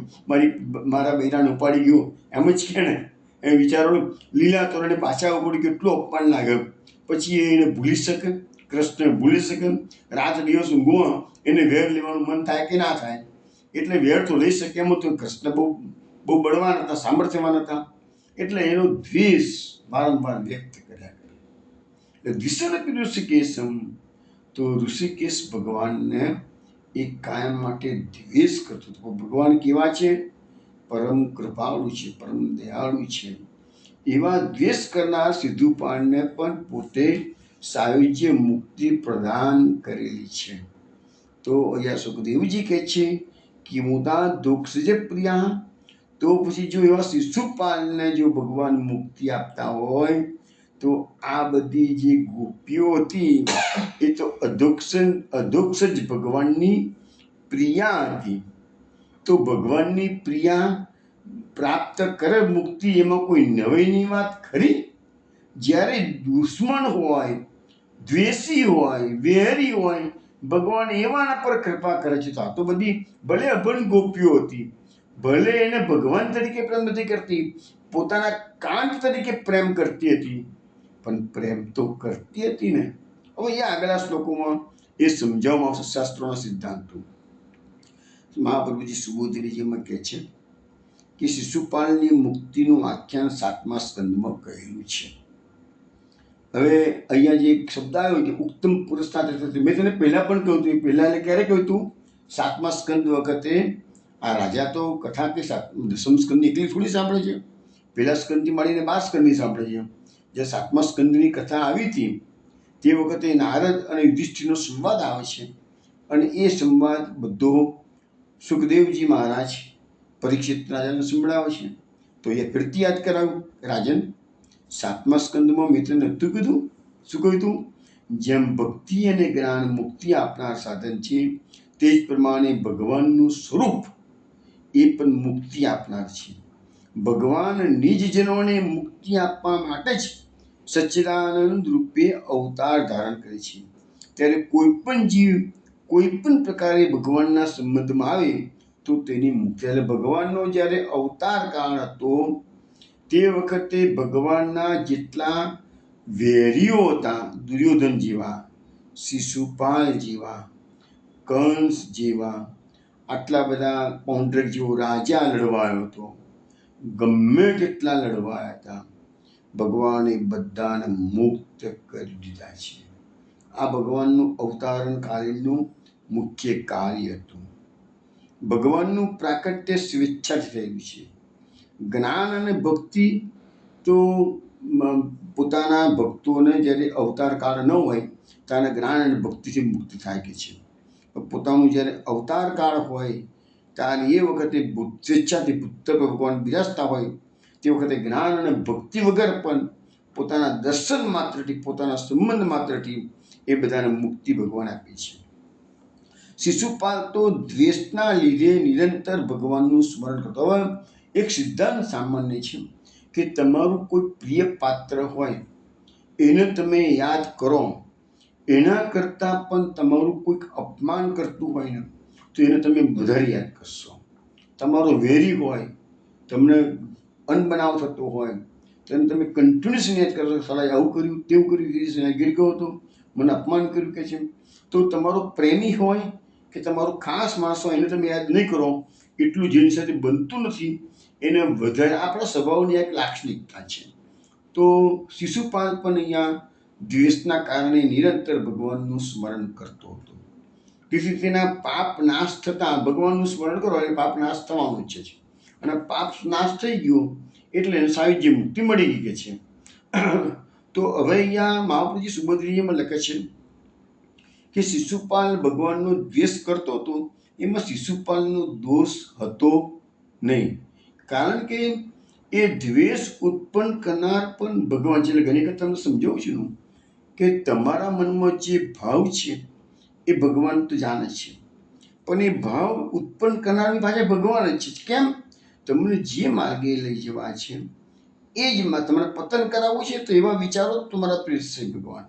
મારા બૈરાને ઉપાડી ગયો, એમ જ કે ને. એ વિચારો લીલા તોરણે પાછા ઉપડી કેટલું અપમાન લાગે. પછી એને ભૂલી શકે? કૃષ્ણ ભૂલી શકે? રાત દિવસ ઊંઘો એને વેર લેવાનું મન થાય કે ના થાય? એટલે વેર તો લઈ શકે એમ હતું. કૃષ્ણ બહુ બળવાન હતા, સામર્થ્યવાન હતા, એટલે એનો દ્વેષ વારંવાર વ્યક્ત કર્યા કરે. એટલે દ્વિષન અપી ઋષિકેશમ, તો ઋષિકેશ ભગવાનને એ કાયમ માટે દ્વેષ કરતો હતો. ભગવાન કેવા છે? પરમ કૃપાળુ છે, પરમ દયાળુ છે. એવા દ્વેષ કરનાર સિદ્ધુપાળને પણ પોતે સાયુજ્ય મુક્તિ પ્રદાન કરેલી છે. તો અહીંયા સુખદેવજી કહે છે કે મુદા દોક્ષજ પ્રિયા. તો પછી જો એવા શિશુપાલને જો ભગવાન મુક્તિ આપતા હોય તો આ બધી જે ગોપીઓ હતી એ તો અધોક્ષ જ ભગવાનની પ્રિયા હતી. તો ભગવાનની પ્રિયા પ્રાપ્ત કરે મુક્તિ, એમાં કોઈ નવાઈની વાત ખરી? જ્યારે દુશ્મન હોય, દ્વેષી હોય, વેરી હોય, ભગવાન એવાના પર કૃપા કરે છે. તો આ તો બધી ભલે અભણ ગોપીઓ હતી, ભલે એને ભગવાન તરીકે પ્રેમ નથી કરતી, પોતાના કાંત તરીકે પ્રેમ કરતી હતી, પણ પ્રેમ તો કરતી હતી ને. હવે એ આગલા શ્લોકોમાં એ સમજાવવામાં આવશે શાસ્ત્રોના સિદ્ધાંતો. મહાપ્રભુજી સુબોધજીમાં કહે છે કે શિશુપાલની મુક્તિનું આખ્યાન 7મા સ્કંદમાં કહેલું છે. હવે અહીંયા જે એક શબ્દ આવ્યો કે ઉત્તમ પુરસ્કાર, મેં તને પહેલાં પણ કહ્યું હતું. પહેલાં એટલે ક્યારે કહ્યું હતું? 7મા સ્કંદ વખતે. આ રાજા તો કથા કે 10મ સ્કંદની એકલી થોડી સાંભળે છે. પહેલા સ્કંદથી માંડીને 12 સ્કંદની સાંભળે છે. જે 7મા સ્કંદની કથા આવી હતી તે વખતે નારદ અને યુધિષ્ઠિરનો સંવાદ આવે છે, અને એ સંવાદ બધો સુખદેવજી મહારાજ પરીક્ષિત રાજાને સંભળાવે છે. તો એ ફરીથી યાદ કરાવ્યું. રાજન, 7મા સ્કંદમાં મેં તને નહોતું કીધું? શું કહ્યું હતું? જેમ ભક્તિ અને જ્ઞાન મુક્તિ આપનાર સાધન છે, તે જ પ્રમાણે ભગવાનનું સ્વરૂપ એ પણ મુક્તિ આપનાર છે. ભગવાન નિજજનોને મુક્તિ આપવા માટે જ સચ્ચિદાનંદ રૂપે અવતાર ધારણ કરે છે. ત્યારે કોઈ પણ જીવ કોઈ પણ પ્રકારે ભગવાનના સંબંધમાં આવે તો તેની મુક્તિ. એટલે ભગવાનનો જ્યારે અવતાર કાળ હતો તે વખતે ભગવાનના જેટલા વેરીઓ હતા, દુર્યોધન જેવા, શિશુપાલ જેવા, કંસ જેવા, આટલા બધા, પૌંડ્રક જેવો રાજા લડવા આવ્યો હતો, ગમે તેટલા લડવાયા હતા, ભગવાને બધાને મુક્ત કરી દીધા છે. આ ભગવાનનું અવતારણ કાલીનનું મુખ્ય કાર્ય હતું. ભગવાનનું પ્રાકટ્ય સ્વેચ્છાથી થયેલું છે. જ્ઞાન અને ભક્તિ તો પોતાના ભક્તોને જ્યારે અવતાર કાળ ન હોય ત્યારે જ્ઞાન અને ભક્તિથી મુક્તિ થાય કે છે. પોતાનું જ્યારે અવતાર કાળ હોય ત્યારે એ વખતે સ્વેચ્છાથી પુત્ર ભગવાન બિરાજતા હોય તે વખતે જ્ઞાન અને ભક્તિ વગર પણ પોતાના દર્શન માત્રથી, પોતાના સંબંધ માત્રથી એ બધાને મુક્તિ ભગવાન આપે છે. શિશુપાલ તો દ્વેષના લીધે નિરંતર ભગવાનનું સ્મરણ કરતો. હવે એક સિદ્ધાંત સામાન્ય છે કે તમારું કોઈ પ્રિય પાત્ર હોય એને તમે યાદ કરો, એના કરતાં પણ તમારું કોઈક અપમાન કરતું હોય ને તો એને તમે વધારે યાદ કરશો. તમારો વેરી હોય, તમને અનબનાવ થતો હોય તેને તમે કન્ટિન્યુઅસ યાદ કરશો. સાલા આવું કર્યું, તેવું કર્યું, ગીર ગયો હતો, મને અપમાન કર્યું કે છે. તો તમારો પ્રેમી હોય કે તમારો ખાસ માણસ હોય એને તમે યાદ નહીં કરો, એટલું જેની સાથે બનતું નથી એને વધારે. આપણા સ્વભાવની એક લાક્ષણિકતા છે. તો શિશુપાલ પણ અહીંયા દ્વેષના કારણે નિરંતર ભગવાનનું સ્મરણ કરતો હતો. તેથી તેના પાપ નાશ થતાં, ભગવાનનું સ્મરણ કરો એટલે પાપ નાશ થવાનું જ છે, અને પાપ નાશ થઈ ગયો એટલે એને સાયુજ્ય મુક્તિ મળી ગઈ કે છે. તો હવે અહીંયા મહાપ્રભુજી સુભદ્રીજીમાં લખે છે કે શિશુપાલ ભગવાનનો દ્વેષ કરતો હતો. એમાં શિશુપાલનો દોષ હતો નહીં, કારણ કે એ દ્વેષ ઉત્પન્ન કરનાર પણ ભગવાન છે. એટલે ઘણી વખત તમને સમજાવું છું કે તમારા મનમાં જે ભાવ છે એ ભગવાન તો જાણે છે, પણ એ ભાવ ઉત્પન્ન કરનારની પાછળ ભગવાન જ છે. કેમ? તમને જે માર્ગે લઈ જવા છે એ જ તમારે પતન કરાવવું છે તો એવા વિચારો તમારા પ્રેરિત છે ભગવાન.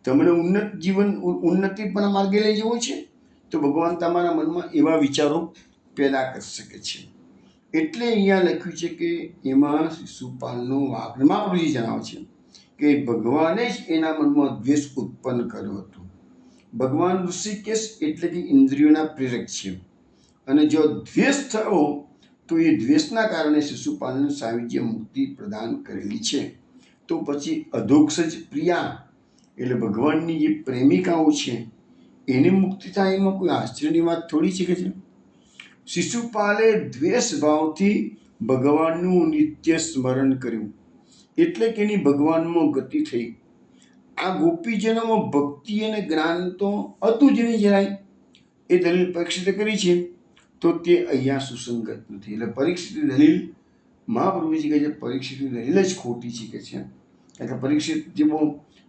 તમને ઉન્નત જીવન, ઉન્નતિ પણ માર્ગે લઈ જવું છે તો ભગવાન તમારા મનમાં એવા વિચારો પેદા કરી શકે છે. એટલે અહીંયા લખ્યું છે કે એમાં શિશુપાલનો વાંક. મહાપ્રભુજી જણાવે છે કે ભગવાને જ એના મનમાં દ્વેષ ઉત્પન્ન કર્યો હતો. ભગવાન ઋષિકેશ એટલે કે ઇન્દ્રિયોના પ્રેરક છે, અને જો દ્વેષ થયો તો એ દ્વેષના કારણે શિશુપાલને સાયુજ્ય મુક્તિ પ્રદાન કરેલી છે. તો પછી અધોક્ષજ પ્રિયા એટલે ભગવાનની જે પ્રેમિકાઓ છે એને મુક્તિ થાય એમાં કોઈ આશ્ચર્યની વાત થોડી છે કે છે. શિશુપાલે દ્વેષ ભાવથી ભગવાનનું નિત્ય સ્મરણ કર્યું એટલે કે એની ભગવાનમાં ગતિ થઈ. આ ગોપીજનોમાં ભક્તિ અને જ્ઞાન તો હતું જ નહીં જરાય. એ દલીલ પરીક્ષિતે કરી છે તો તે અહીંયા સુસંગત નથી. એટલે પરીક્ષિતની દલીલ, મહાપ્રભુજી કહે છે પરીક્ષિતની દલીલ જ ખોટી છે કે છે. કારણ કે પરીક્ષિત જેવો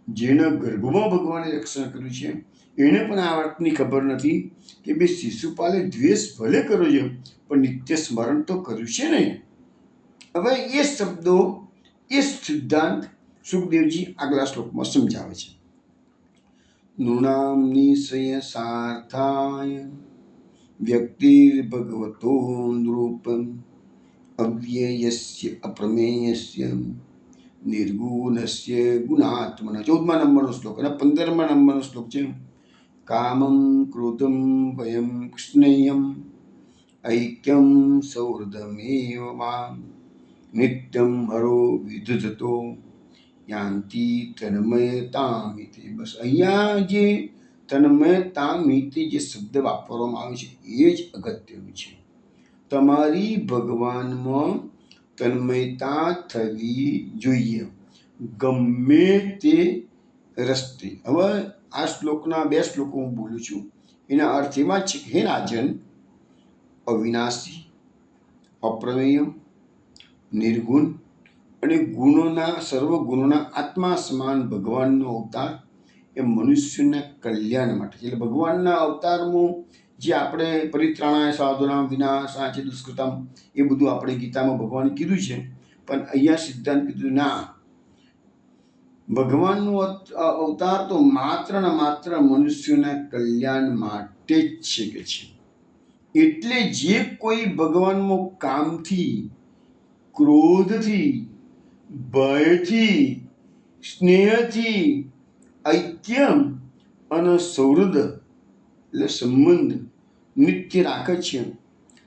જેના ગર્ભમાં ભગવાને રક્ષણ કર્યું છે એને પણ આ વાતની ખબર નથી કે બે શિશુપાલે દ્વેષ ભલે કર્યો છે પણ નિત્ય સ્મરણ તો કર્યું છે ને. હવે એ શબ્દો, એ સિદ્ધાંત સુખદેવજી આગલા શ્લોકમાં સમજાવે છે. નૃણામ નિશ્ચય સાર્થાય વ્યક્તિર્ભગવતો નૃપમ અવ્યયસ્ય અપ્રમેયસ્ય નિર્ગુણસ્ય ગુણાત્મન. 14મા નંબરનો શ્લોક અને 15મા નંબરનો શ્લોક છે. કામમ ક્રોધમ ભયમ સ્નેહમ ऐक्यं सौहृदमेव मां नित्यं हरो विदधतो યાંતિ તન્મયતામિતિ. બસ અહીંયા જે તન્મયતામિતિ જે શબ્દ વાપરવામાં આવે છે એ જ અગત્યનું છે. તમારી ભગવાનમાં તન્મયતા થવી જોઈએ ગમે તે રસ્તે. હવે આ શ્લોકના 2 શ્લોકો હું બોલું છું. એના અર્થ એવા છે કે હે રાજન, અવિનાશી, અપ્રમેય, નિર્ગુણ અને ગુણોના સર્વ ગુણોના આત્મા સમાન ભગવાનનો અવતાર એ મનુષ્યના કલ્યાણ માટે. એટલે ભગવાનના અવતારમાં જે આપણે પરિત્રાણાય સાધુનામ વિનાશાય દુષ્કૃતમ એ બધું આપણે ગીતામાં ભગવાને કીધું છે, પણ અહીંયા સિદ્ધાંત કીધું ના, ભગવાનનો અવતાર તો માત્ર ને માત્ર મનુષ્યના કલ્યાણ માટે જ છે કે છે. એટલે જે કોઈ ભગવાનમાં કામથી, ક્રોધથી, ભયથી, સ્નેહથી, ઐક્ય અને સૌહૃદ એટલે સંબંધ નિત્ય રાખે છે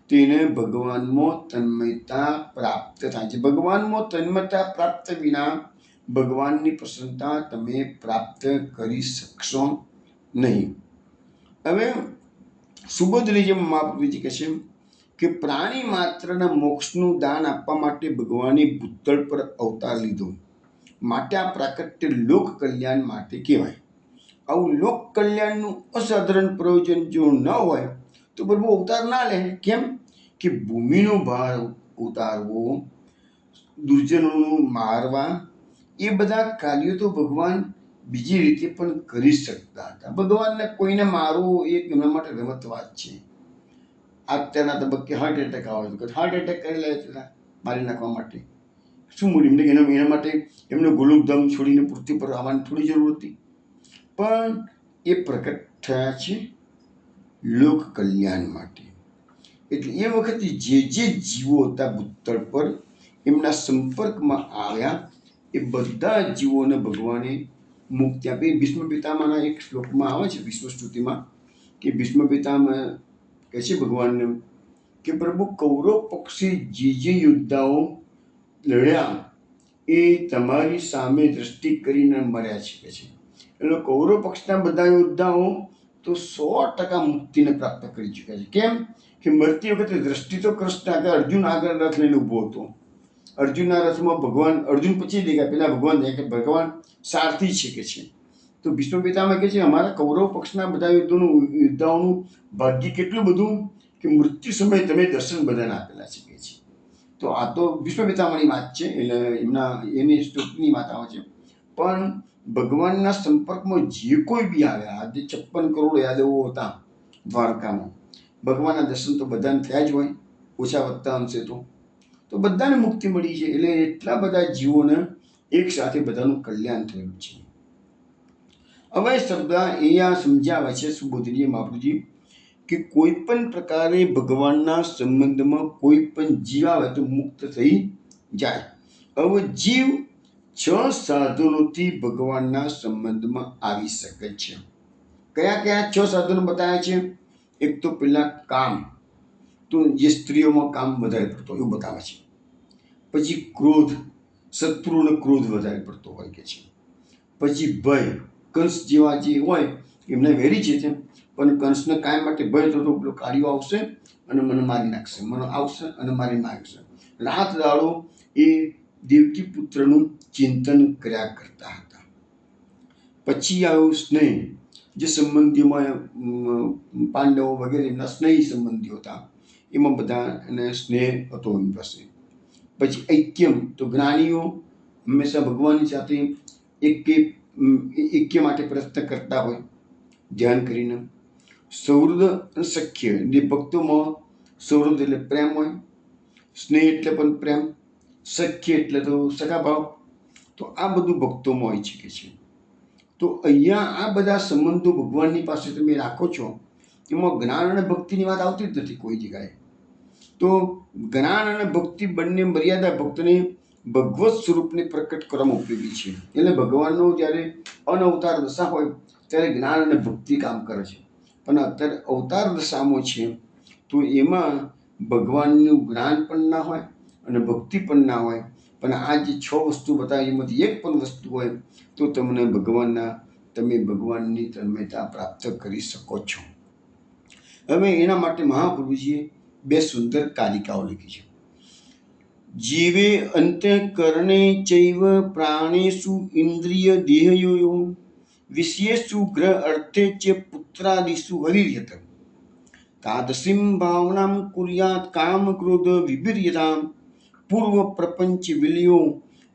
તેને ભગવાનમાં તન્મયતા પ્રાપ્ત થાય છે. ભગવાનમાં તન્મયતા પ્રાપ્ત વિના ભગવાનની પ્રસન્નતા તમે પ્રાપ્ત કરી શકશો નહીં. હવે સુબોધની જેમ મહાપ્રભુજી કહે છે કે પ્રાણી માત્રના મોક્ષનું દાન આપવા માટે ભગવાને ભૂતળ પર અવતાર લીધો, માટે આ પ્રાકટ્ય લોક કલ્યાણ માટે કહેવાય. આવું લોક કલ્યાણનું અસાધારણ પ્રયોજન જો ન હોય તો પ્રભુ અવતાર ના લે. કેમ કે ભૂમિનો ભાર ઉતારવો, દુર્જનોનું મારવા, એ બધા કાર્યો તો ભગવાન બીજી રીતે પણ કરી શકતા હતા. ભગવાનને કોઈને મારવું એ એમના માટે રમત વાત છે. અત્યારના તબક્કે હાર્ટ એટેક આવે તો હાર્ટ એટેક કરી લે મારી નાખવા માટે શું મૂડી એના માટે એમને ગુલાબધામ છોડીને પૃથ્વી પર આવવાની થોડી જરૂર હતી. પણ એ પ્રકટ થયા છે લોક કલ્યાણ માટે. એટલે એ વખતે જે જે જીવો હતા ભૂતળ પર એમના સંપર્કમાં આવ્યા એ બધા જીવોને ભગવાને મુક્તિ આપી. ભીષ્મ પિતામહના એક શ્લોકમાં આવે છે ભીષ્મ સ્તુતિમાં કે ભીષ્મ પિતામહ કહે છે ભગવાનને કે પ્રભુ કૌરવ પક્ષી જે યોદ્ધાઓ લડ્યા એ તમારી સામે દ્રષ્ટિ કરીને મર્યા છે કે છે. એટલે કૌરવ પક્ષના બધા યોદ્ધાઓ તો 100% મુક્તિને પ્રાપ્ત કરી ચૂક્યા છે. કેમ કે મરતી વખતે દ્રષ્ટિ તો કૃષ્ણ આગળ, અર્જુન આગળ રથ લઈને ઊભો હતો. અર્જુનના રથમાં ભગવાન, અર્જુન પછી દેખાય, પેલા ભગવાન દેખાય કે ભગવાન સારથી છે કે છે. તો ભીષ્મ પિતામહ કહે છે અમારા કૌરવ પક્ષના બધા યોદ્ધાઓનું ભાગ્ય કેટલું બધું કે મૃત્યુ સમયે તમે દર્શન બધાને આપેલા છે કે છે. તો આ તો ભીષ્મ પિતામહની વાત છે, એટલે એની સ્તુતિની વાત આવે છે. પણ ભગવાનના સંપર્કમાં જે કોઈ બી આવ્યા, આજે 56 કરોડ યાદવો હતા દ્વારકામાં, ભગવાનના દર્શન તો બધાને થયા જ હોય, ઓછા વધતા અંશે તો બધાને મુક્તિ મળી છે. એટલે એટલા બધા જીવોને એક સાથે બધાનું કલ્યાણ થયું છે. હવે શબ્દ અહીંયા સમજાવે છે સુબોધનીય મહાપ્રભુજી કે કોઈ પણ પ્રકારે ભગવાનના સંબંધમાં કોઈ પણ જીવ આવે તો મુક્ત થઈ જાય. હવે જીવ 6 સાધનોથી ભગવાનના સંબંધમાં આવી શકે છે. કયા કયા 6 સાધનો બતાવ્યા છે? એક તો પેલા કામ, તો જે સ્ત્રીઓમાં કામ વધારે પડતો એવું બતાવે છે. પછી ક્રોધ, શત્રુનો ક્રોધ વધારે પડતો હોય કે છે. પછી ભય, કંસ જેવા જે હોય એમને વેરી છે પણ કંસને કાયમ માટે ભય થતો પેલો કાળિયો આવશે અને મને મારી નાખશે, મને આવશે અને મારી નાખશે. રાત દાડો એ દેવકી પુત્રનું ચિંતન કર્યા કરતા હતા. પછી આવ્યું સ્નેહ, જે સંબંધીઓમાં પાંડવો વગેરે એમના સ્નેહી સંબંધીઓ હતા, એમાં બધાને સ્નેહ હતો એમની પાસે. પછી ઐક્યમ, તો જ્ઞાનીઓ હંમેશા ભગવાનની સાથે ઐક્ય માટે પ્રયત્ન કરતા હોય ધ્યાન કરીને. સૌહૃદ અને સખ્ય, જે ભક્તોમાં સૌહૃદ એટલે પ્રેમ હોય, સ્નેહ એટલે પણ પ્રેમ, સખ્ય એટલે તો સગા ભાવ. તો આ બધું ભક્તોમાં હોય છે કે છે. તો અહીંયા આ બધા સંબંધો ભગવાનની પાસે તમે રાખો છો, એમાં જ્ઞાન અને ભક્તિની વાત આવતી જ નથી કોઈ જગ્યાએ. તો જ્ઞાન અને ભક્તિ બંને મર્યાદા ભક્તને ભગવત સ્વરૂપને પ્રકટ કરવામાં ઉપયોગી છે. એટલે ભગવાનનો જ્યારે અનવતાર દશા હોય ત્યારે જ્ઞાન અને ભક્તિ કામ કરે છે. પણ અત્યારે અવતાર દશામાં છે તો એમાં ભગવાનનું જ્ઞાન પણ ના હોય અને ભક્તિ પણ ના હોય, પણ આ જે 6 વસ્તુ બતાવી એમાંથી એક પણ વસ્તુ હોય તો તમે ભગવાનની તન્મયતા પ્રાપ્ત કરી શકો છો. હવે એના માટે મહાપ્રભુજીએ 2 સુંદર કાલિકાઓ લખી છે. જીવે અંતઃકરણે ચૈવ પ્રાણેષુ ઇન્દ્રિય દેહયોઃ વિષયેષુ ગ્રહ અર્થે ચ પુત્રાદિષુ હરિર્યત તાદૃશીમ ભાવનામ કુર્યાત કામ ક્રોધ વિભિર્યતામ પૂર્વ પ્રપંચ વિલયો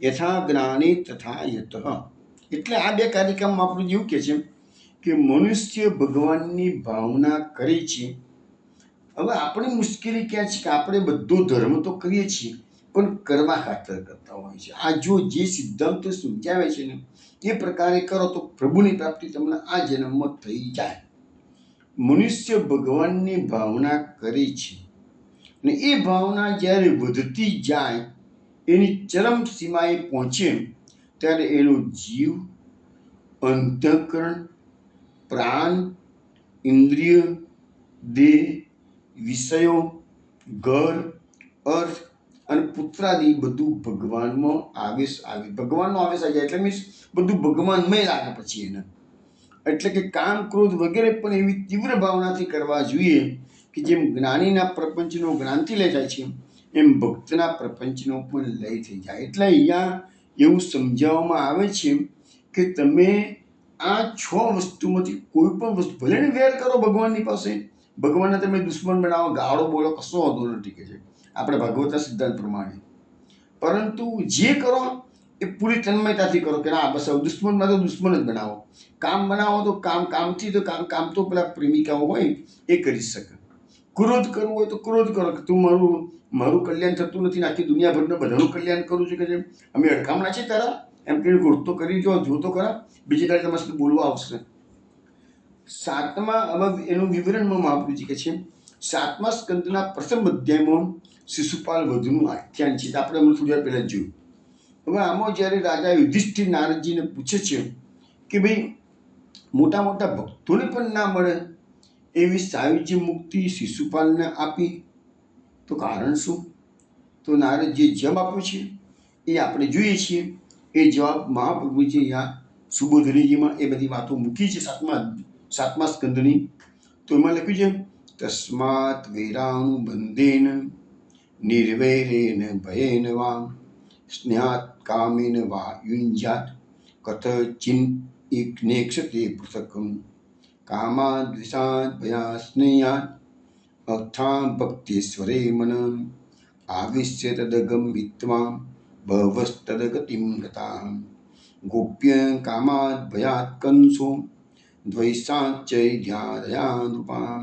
યથા જ્ઞાને તથા યતઃ. એટલે આ 2 કાલિકામાં આપણે એવું કહે છે કે મનુષ્ય ભગવાનની ભાવના કરે છે. હવે આપણી મુશ્કેલી ક્યાં છે કે આપણે બધો ધર્મ તો કરીએ છીએ પણ કરવા ખાતર કરતા હોય છે. આ જો જે સિદ્ધાંતો સમજાવે છે ને એ પ્રકારે કરો તો પ્રભુની પ્રાપ્તિ તમને આ જન્મમાં થઈ જાય. મનુષ્ય ભગવાનની ભાવના કરે છે અને એ ભાવના જ્યારે વધતી જાય, એની ચરમ સીમાએ પહોંચે ત્યારે એનો જીવ, અંતઃકરણ, પ્રાણ, ઇન્દ્રિય, દેહ, વિષયો, ઘર, અર્થ અને પુત્રાદિ બધું ભગવાનમાં ભગવાનનો આવેશ આવી જાય. એટલે મીન્સ બધું ભગવાનમય લાગે પછી એને. એટલે કે કામ ક્રોધ વગેરે પણ એવી તીવ્ર ભાવનાથી કરવા જોઈએ કે જેમ જ્ઞાનીના પ્રપંચનો જ્ઞાનથી લઈ જાય છે એમ ભક્તના પ્રપંચનો પણ લય થઈ જાય. એટલે અહીંયા એવું સમજાવવામાં આવે છે કે તમે આ 6 વસ્તુમાંથી કોઈ પણ વસ્તુ ભલે ને વેર કરો ભગવાનની પાસે, ભગવાનને તમે દુશ્મન બનાવો, ગાળો બોલો, કશો વાંધો નથી કે છે આપણે ભાગવતા સિદ્ધાંત પ્રમાણે, પરંતુ જે કરો એ પૂરી તન્મયતાથી કરો કે ના બસ દુશ્મનમાં તો દુશ્મન જ બનાવો, કામ બનાવો તો કામથી તો કામ તો પેલા પ્રેમિકાઓ હોય એ કરી શકે. ક્રોધ કરવો હોય તો ક્રોધ કરો કે તું મારું કલ્યાણ થતું નથી, આખી દુનિયાભરના બધાનું કલ્યાણ કરું છું કે છે અમે અડકામણા છે તારા, એમ કહીને ક્રોધ તો કરી જો તો ખરા, બીજી તારીખ તમારે સુધી બોલવા આવશે. 7મા હવે એનું વિવરણમાં મહાપ્રભુજી કહે છે 7મા સ્કંદના પ્રથમ અધ્યાયમાં શિશુપાલ વધુનું આખ્યાન છે. આપણે હમણાં થોડી વાર પહેલા જોયું. હવે આમાં જ્યારે રાજા યુધિષ્ઠિર નારદજીને પૂછે છે કે ભાઈ મોટા મોટા ભક્તોને પણ ના મળે એવી સાયુજ્ય મુક્તિ શિશુપાલને આપી, તો કારણ શું? તો નારદજીએ જવાબ આપ્યો છે એ આપણે જોઈએ છીએ. એ જવાબ મહાપ્રભુજી અહીંયા સુબોધનીજીમાં એ બધી વાતો મૂકી છે 7મા સ્કંદની. તો એમાં લખ્યું છે તસ્માત વૈરાનુબંધેન નિર્વૈરેન ભયેન વા સ્નેહાત કામેન વા યુંજાત કથચિન ઇક્નેક્ષતે પૃથકમ કામાદ વિષાદ ભયા સ્નેહાત અર્થાં ભક્તિસ્વરે મનમ આવિશ્ય તદગમ વિત્વા બહવસ્તદગતિમ ગતા ગોપ્ય કામાદ ભયાત કંસો દ્વૈષાચૈર્યાદયા નૃપાં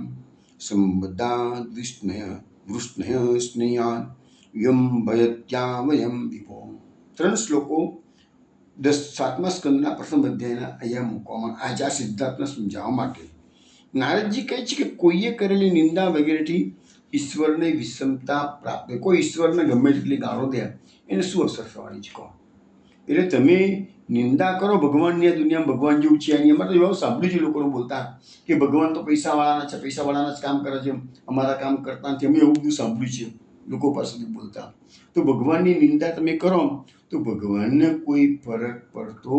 સંબદ્ધાદ વૃષ્ણય સ્નેહાદ યમ ભયત્યા વયમ વિભો. 3 શ્લોકો 7મા સ્કંદના પ્રથમ અધ્યાયના અહીંયા મૂકવામાં આ જ સિદ્ધાંતને સમજાવવા માટે. નારદજી કહે છે કે કોઈએ કરેલી નિંદા વગેરેથી ઈશ્વરને વિષમતા પ્રાપ્ત, કોઈ ઈશ્વરને ગમે તેટલી ગાળો દે એને શું અસર થવાની છે કહો? એટલે તમે નિંદા કરો ભગવાનની, આ દુનિયામાં ભગવાન જેવું છે એની. અમારે તો એવું સાંભળ્યું છે લોકોને બોલતા કે ભગવાન તો પૈસાવાળાના છે, પૈસાવાળાના જ કામ કરે છે, અમારા કામ કરતા નથી. અમે એવું બધું સાંભળ્યું છે લોકો પાસેથી બોલતા. તો ભગવાનની નિંદા તમે કરો તો ભગવાનને કોઈ ફરક પડતો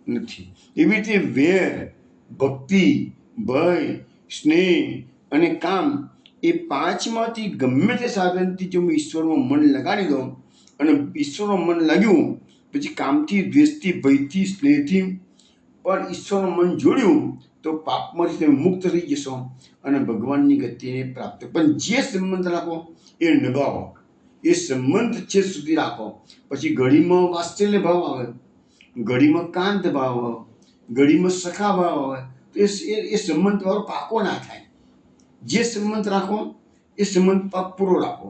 નથી. એવી રીતે વેર, ભક્તિ, ભય, સ્નેહ અને કામ એ 5માંથી ગમે તે સાધનથી જો ઈશ્વરમાં મન લગાડી દો અને ઈશ્વરમાં મન લાગ્યું પછી કામથી, દ્વેષથી, ભયથી, સ્નેહથી પણ ઈશ્વરનું મન જોડ્યું તો પાપમાંથી તમે મુક્ત થઈ જશો અને ભગવાનની ગતિને પ્રાપ્ત. પણ જે સંબંધ રાખો એ નિભાવો, એ સંબંધ છે સુધી રાખો. પછી ઘડીમાં વાત્સલ્ય ભાવ આવે, ઘડીમાં કાંત ભાવ આવે, ઘડીમાં સખા ભાવ આવે, તો એ સંબંધ તમારો પાકો ના થાય. જે સંબંધ રાખો એ સંબંધ પૂરો રાખો.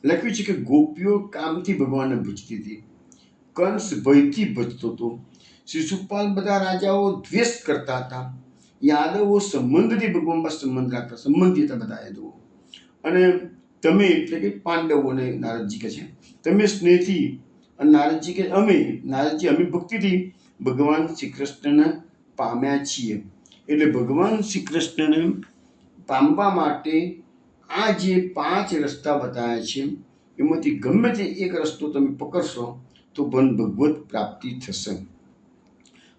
લખ્યું છે કે ગોપીઓ કામથી ભગવાનને ભજતી હતી, કંસ ભયથી ભજતો હતો, શિશુપાલ બધા રાજાઓ દ્વેષ કરતા હતા, યાદવો સંબંધથી ભગવાન પાસે સંબંધ રાખતા, સંબંધી હતા બધા યાદવો. અને તમે એટલે કે પાંડવોને નારદજી કહે છે તમે સ્નેહથી, અને નારદજી કે અમે ભક્તિથી ભગવાન શ્રી કૃષ્ણને પામ્યા છીએ. એટલે ભગવાન શ્રી કૃષ્ણને પામવા માટે આ જે 5 રસ્તા બતાવ્યા છે એમાંથી ગમે તે એક રસ્તો તમે પકડશો તો ભગવત પ્રાપ્તિ થશે.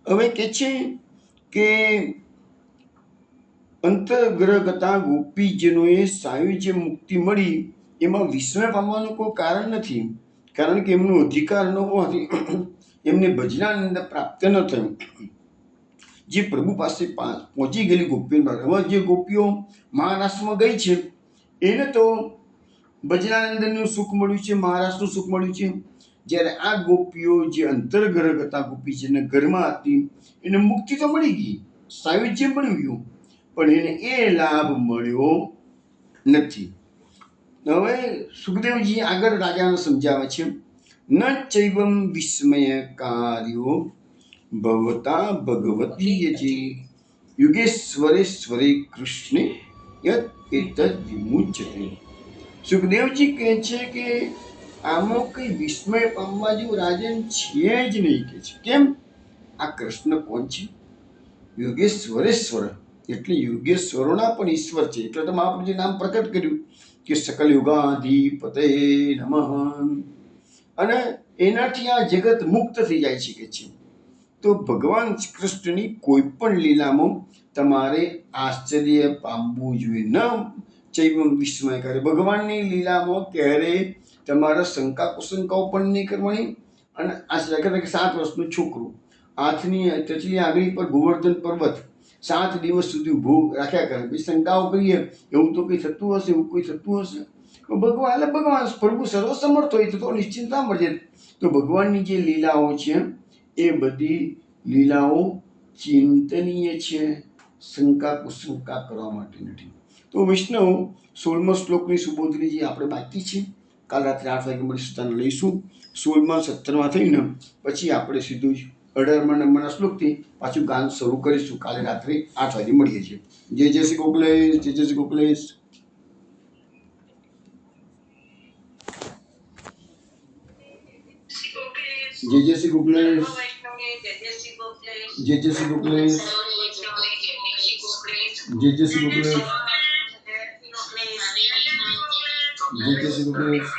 હવે કે છે કે અંતર્ગ્રહગતા ગોપીજનોએ સાયુજ્ય મુક્તિ મળી એમાં વિસ્મય પામવાનું કોઈ કારણ નથી, કારણ કે એમનો અધિકાર ન હોવાથી એમને ભજનાનંદ પ્રાપ્ત ન થયું. જે પ્રભુ પાસે પહોંચી ગયેલી ગોપીઓ, હવે જે ગોપીઓ મહારાષ્ટ્રમાં ગઈ છે એને તો ભજનાનંદનું સુખ મળ્યું છે, મહારાષ્ટ્રનું સુખ મળ્યું છે. જ્યારે આ ગોપીઓ જે અંતર્ગ્રહગતા ગોપી છે ને ઘરમાં હતી એને મુક્તિ તો મળી ગઈ, સાયુજ્ય મળી ગયું, પણ એને એ લાભ મળ્યો નથી. હવે સુખદેવજી આગળ રાજાને સમજાવે છે, ન ચૈવમ વિસ્મય કાર્યો ભવતા ભગવતીયજે યુગેશ્વરેશ્વરે કૃષ્ણે યત એતદ વિમુચ્યતે. સુખદેવજી કહે છે કે આમાં કઈ વિસ્મય પામવા જેવું રાજન છે જ નહીં. કે છે કેમ? આ કૃષ્ણ કોણ છે? યોગેશ્વરેશ્વર એટલે યોગેશ્વરોના પણ ઈશ્વર છે. એટલે તો મહાપ્રભુજી નામ પ્રકટ કર્યું કે સકલ યુગાધિપતે નમઃ, અને એનાથી આ જગત મુક્ત થઈ જાય છે. કે છે તો ભગવાન કૃષ્ણની કોઈ પણ લીલામાં તમારે આશ્ચર્ય પામવું જોઈએ, ન ચૈવમ વિસ્મય કરે. ભગવાનની લીલામાં ક્યારેય તમારે શંકા કુશંકાઓ પણ નહીં કરવાની. અને આ 7 વર્ષનું છોકરું હાથની ટચલી આંગળી પર ગોવર્ધન પર્વત 7 દિવસ સુધી ઊભો રાખ્યા કરે. પછી શંકાઓ કરીએ એવું તો કંઈ થતું હશે, એવું કોઈ થતું હશે. ભગવાન પ્રભુ સર્વસમર્થ હોય તો નિશ્ચિંતા મળે. તો ભગવાનની જે લીલાઓ છે એ બધી લીલાઓ ચિંતનીય છે, શંકા કુશંકા કરવા માટે નથી. તો વૈષ્ણવ 16મા શ્લોકની સુબોધની જે આપણે બાકી છે, કાલ રાત્રે 8 વાગે મળી સૂતાને લઈશું. 16મા 17મા થઈને પછી આપણે સીધું જ 18મા નંબરના શ્લોકથી પાછું ગાન શરૂ કરીશું. કાલે રાત્રે 8 વાગે મળીએ છીએ. જય જય શ્રી ગોકલેશ, જય જય શ્રી ગોકલેશ. જય જય શ્રી ગોકલેશ, જય જય શ્રી ગોકલેશ, જય જય શ્રી ગોકલેશ, જય જય શ્રી ગોકલેશ.